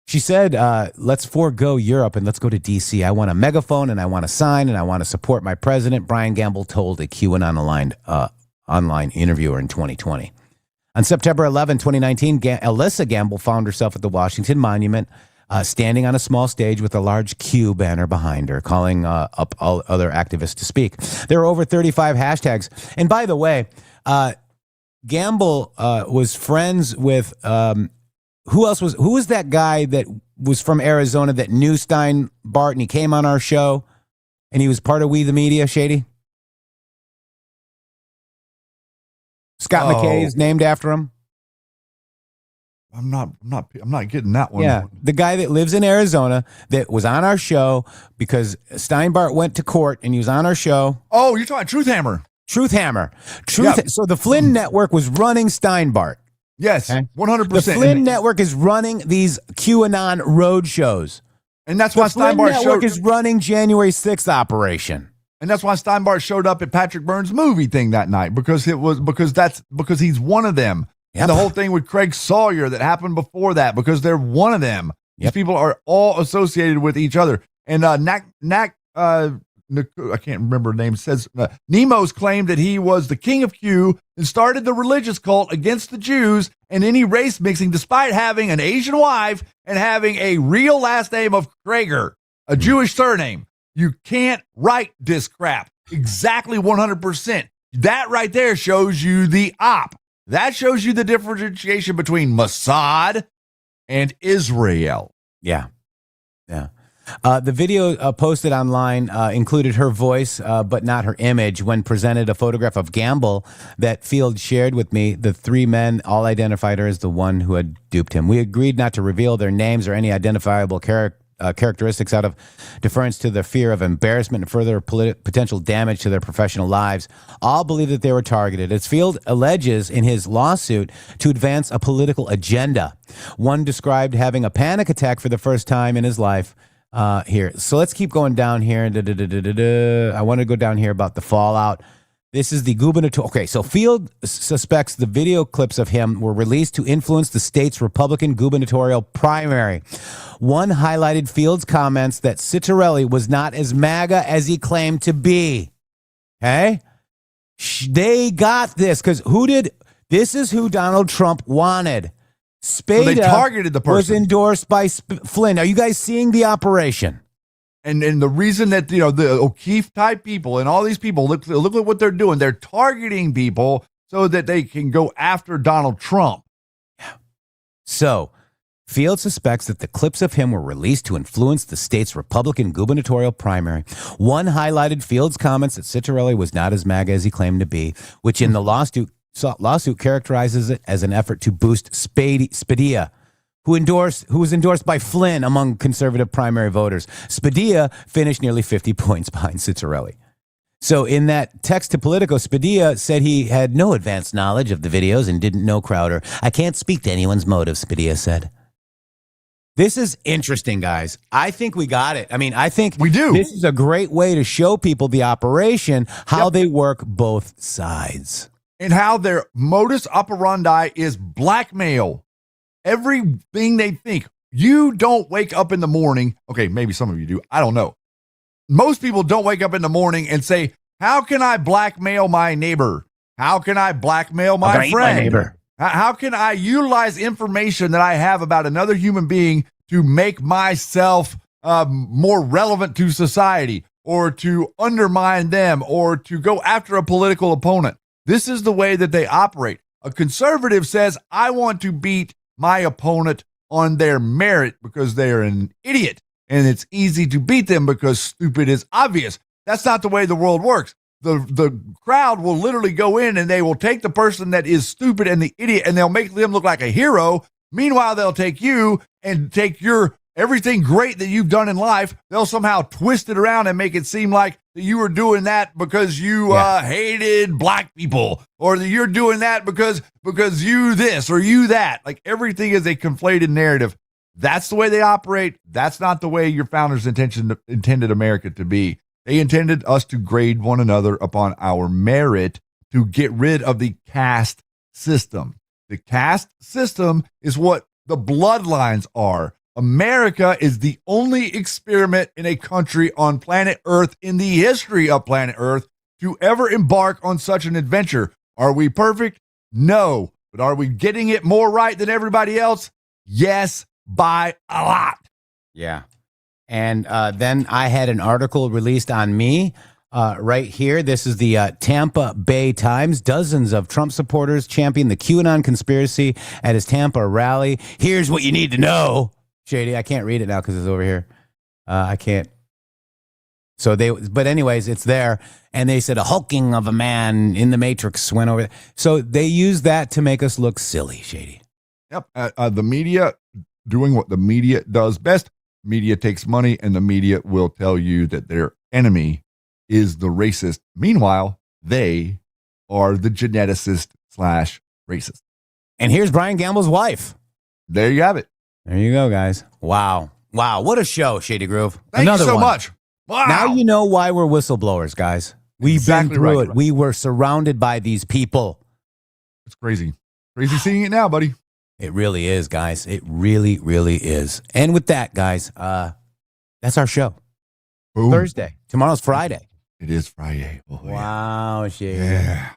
She said, let's forego Europe and let's go to D.C. I want a megaphone and I want a sign and I want to support my president, Brian Gamble told a QAnon online interviewer in 2020. On September 11, 2019, Alyssa Gamble found herself at the Washington Monument, standing on a small stage with a large Q banner behind her, calling up all other activists to speak. There were over 35 hashtags. And by the way, Gamble was friends with... who was that guy that was from Arizona that knew Steinbart and he came on our show and he was part of We the Media, Shady? Scott McKay is named after him. I'm not getting that one. Yeah, the guy that lives in Arizona that was on our show because Steinbart went to court and he was on our show. Oh, you're talking Truth Hammer. Truth Hammer. Yeah. So the Flynn Network was running Steinbart. Yes, okay? 100%. The Flynn Network is running these QAnon road shows. And that's why Flynn Network is running January 6th operation. And that's why Steinbart showed up at Patrick Burns' movie thing that night, because he's one of them. Yep. And the whole thing with Craig Sawyer that happened before that, because they're one of them. Yep. These people are all associated with each other. And I can't remember her name, says Nemo's claimed that he was the king of Q and started the religious cult against the Jews and any race mixing, despite having an Asian wife and having a real last name of Krager, a Jewish surname. You can't write this crap. Exactly 100%. That right there shows you the op. That shows you the differentiation between Mossad and Israel. Yeah. Yeah. The video posted online included her voice, but not her image. When presented a photograph of Gamble that Field shared with me, the three men all identified her as the one who had duped him. We agreed not to reveal their names or any identifiable characteristics out of deference to the fear of embarrassment and further potential damage to their professional lives. All believe that they were targeted, as Field alleges in his lawsuit, to advance a political agenda. One described having a panic attack for the first time in his life. Here. So let's keep going down here. I want to go down here about the fallout. This is the gubernatorial. Okay, so Field suspects the video clips of him were released to influence the state's Republican gubernatorial primary. One highlighted Field's comments that Citarelli was not as MAGA as he claimed to be. Okay? They got this because this is who Donald Trump wanted. Spada so they targeted the person. Was endorsed by Flynn. Are you guys seeing the operation? And the reason that, the O'Keefe type people and all these people, look at what they're doing. They're targeting people so that they can go after Donald Trump. Yeah. So Field suspects that the clips of him were released to influence the state's Republican gubernatorial primary. One highlighted Field's comments that Citarelli was not as MAGA as he claimed to be, which in the lawsuit characterizes it as an effort to boost Spadea, who was endorsed by Flynn among conservative primary voters. Spadea finished nearly 50 points behind Citarelli. So in that text to Politico, Spadea said he had no advanced knowledge of the videos and didn't know Crowder. I can't speak to anyone's motives, Spadea said. This is interesting, guys. I think we got it. I mean, I think we do. This is a great way to show people the operation, how they work both sides. And how their modus operandi is blackmail. Everything they think. You don't wake up in the morning. Okay, maybe some of you do. I don't know. Most people don't wake up in the morning and say, how can I blackmail my neighbor? How can I blackmail my friend? My neighbor. How can I utilize information that I have about another human being to make myself more relevant to society, or to undermine them, or to go after a political opponent? This is the way that they operate. A conservative says, I want to beat my opponent on their merit because they're an idiot. and it's easy to beat them because stupid is obvious. That's not the way the world works. The crowd will literally go in and they will take the person that is stupid and the idiot and they'll make them look like a hero. Meanwhile, they'll take you and take your everything great that you've done in life. They'll somehow twist it around and make it seem like that you were doing that because you hated black people, or that you're doing that because you this or you that. Like, everything is a conflated narrative. That's the way they operate. That's not the way your founders intended America to be. They intended us to grade one another upon our merit, to get rid of the caste system. The caste system is what the bloodlines are. America is the only experiment in a country on planet Earth, in the history of planet Earth, to ever embark on such an adventure. Are we perfect? No. But are we getting it more right than everybody else? Yes, by a lot. Yeah. And then I had an article released on me right here. This is the Tampa Bay Times. Dozens of Trump supporters champion the QAnon conspiracy at his Tampa rally. Here's what you need to know. Shady, I can't read it now because it's over here. I can't. But anyways, it's there. And they said a hulking of a man in the Matrix went over. So they used that to make us look silly, Shady. Yep. The media doing what the media does best. Media takes money, and the media will tell you that their enemy is the racist. Meanwhile, they are the geneticist / racist. And here's Brian Gamble's wife. There you have it. There you go, guys. Wow. What a show, Shady Groove. Thank you so much. Wow. Now you know why we're whistleblowers, guys. We've been through it. Right. We were surrounded by these people. It's crazy. Crazy seeing it now, buddy. It really is, guys. It really, really is. And with that, guys, that's our show. Boom. Thursday. Tomorrow's Friday. It is Friday. Oh, wow, Shady. Yeah.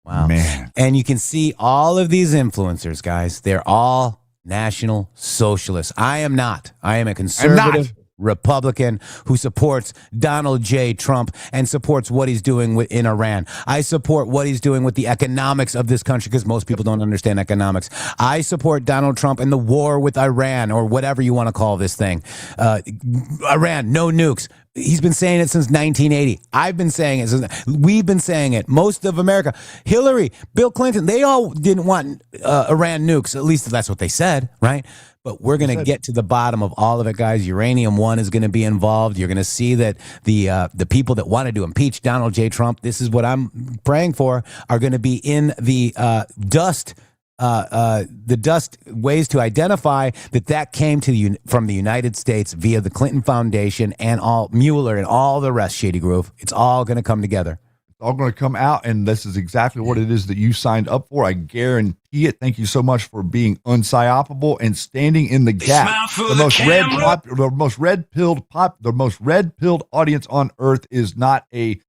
Wow. Man. And you can see all of these influencers, guys. They're all National Socialists. I am not. I am a conservative Republican who supports Donald J. Trump and supports what he's doing in Iran. I support what he's doing with the economics of this country, because most people don't understand economics. I support Donald Trump and the war with Iran, or whatever you want to call this thing. Iran, no nukes. He's been saying it since 1980. I've been saying it. We've been saying it. Most of America, Hillary, Bill Clinton, they all didn't want Iran nukes. At least that's what they said, right? But we're going to get to the bottom of all of it, guys. Uranium One is going to be involved. You're going to see that the people that wanted to impeach Donald J. Trump, this is what I'm praying for, are going to be in the dust ways to identify that came from the United States via the Clinton Foundation and all Mueller and all the rest, Shady Groove. It's all going to come together. It's all going to come out, and this is exactly what it is that you signed up for. I guarantee it. Thank you so much for being unpsyopable and standing in the gap. The most red-pilled audience on earth is not a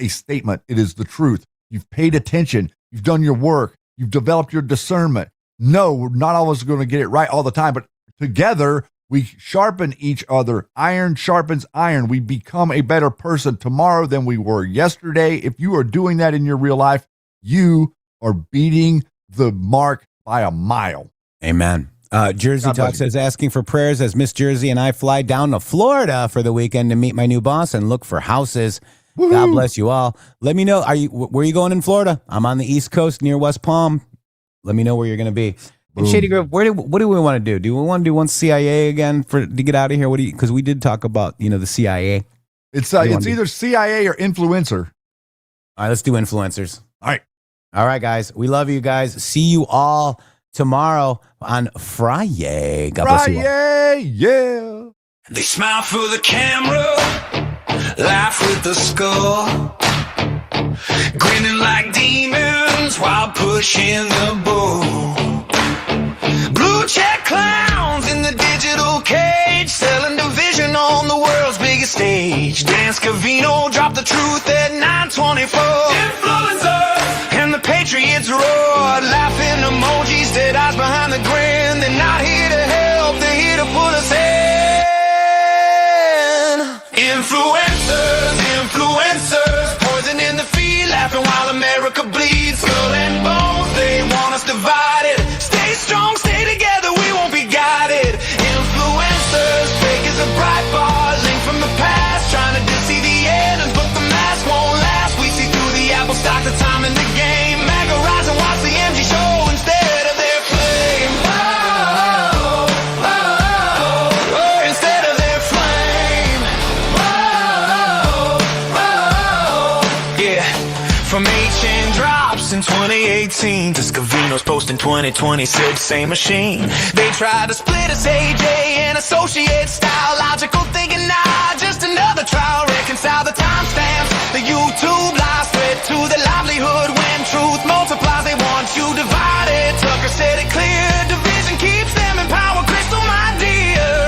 statement. It is the truth. You've paid attention. You've done your work. You've developed your discernment. No, we're not always going to get it right all the time, but together we sharpen each other. Iron sharpens iron. We become a better person tomorrow than we were yesterday. If you are doing that in your real life, you are beating the mark by a mile. Amen. Jersey Talk says, asking for prayers as Miss Jersey and I fly down to Florida for the weekend to meet my new boss and look for houses. Woo-hoo. God bless you all. Let me know. Where are you going in Florida? I'm on the East Coast near West Palm. Let me know where you're going to be. And Shady Grove, what do we want to do? Do we want to do one CIA again to get out of here? Because we did talk about the CIA. It's either CIA or influencer. All right, let's do influencers. All right, guys. We love you guys. See you all tomorrow on Friday. God bless you all. Friday, yeah. They smile for the camera, laugh with the skull, grinning like demons while pushing the bull. Blue check clowns in the digital cage, selling division on the world's biggest stage. Dan Scavino dropped the truth at 924. Influencers and the Patriots roared, laughing emojis, dead eyes behind the grin. They're not here to help, they're here to put us in. Influencers, poison in the feed, laughing while America bleeds. Skull and bones, they want us divided. Stay strong, stay together, we won't be guided. Influencers, 18. To Scavino's posting 2020 said same machine. They tried to split us, AJ and associate style. Logical thinking, nah, just another trial. Reconcile the timestamps. The YouTube live spread to the livelihood. When truth multiplies, they want you divided. Tucker said it clear. Division keeps them in power. Crystal, my dear.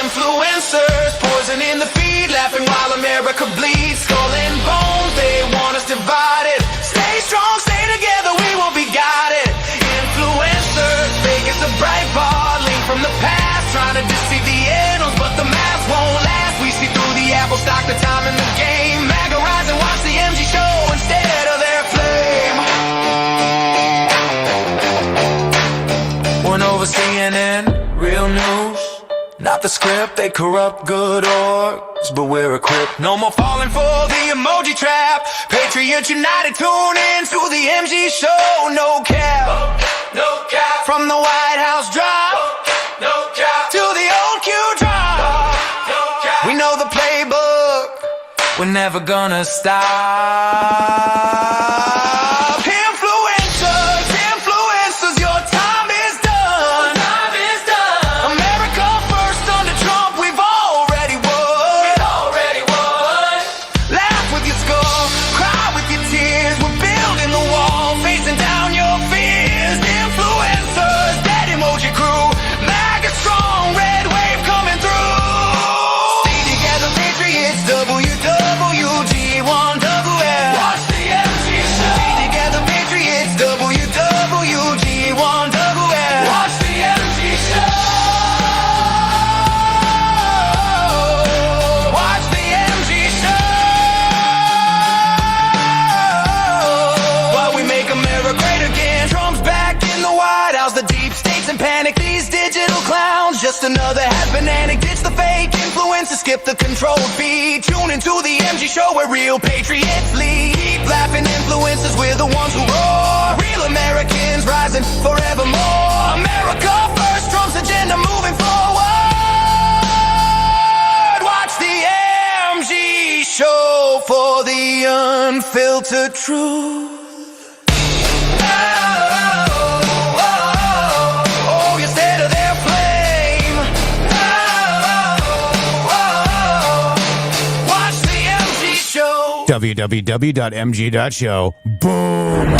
Influencers, poison in the feed, laughing while America bleeds. Skull and bones, they want us divided. Stay strong, stay together, we won't be guided. Influencers, fake as a bright bar, link from the past, trying to deceive the annals, but the math won't last. We see through the apple stock, the time in the game. MAGA rise and watch the MG show instead of their flame. Went over CNN, real news. Not the script, they corrupt good orgs, but we're equipped. No more falling for the emoji trap. Patriots united, tune in to the MG show. No cap, no cap. From the White House drop, no cap. To the old Q drop, no cap. We know the playbook, we're never gonna stop. Influencers, your time is done. America first under Trump, we've already won. Laugh with your skull, cry with your tears. We're building the wall, facing down your fears. Influencers, that emoji crew, MAGA strong, red wave coming through. Stay together, Patriots, WWG1WL. Watch the MG show. Stay together, Patriots, WWG1WL. Watch the MG show. Watch the MG show. While we make America great again, Trump's back in the White House. The deep state's in panic. These digital clowns, just another has-been-anic. Ditch the fake influencers, skip the controlled feed. Tune into the MG show where real patriots lead. Keep laughing, influencers, we're the ones who roar. Real Americans rising forevermore. America first, Trump's agenda moving forward. Watch the MG show for the unfiltered truth. Oh, you said of their flame. Watch the MG show. www.mg.show. Boom.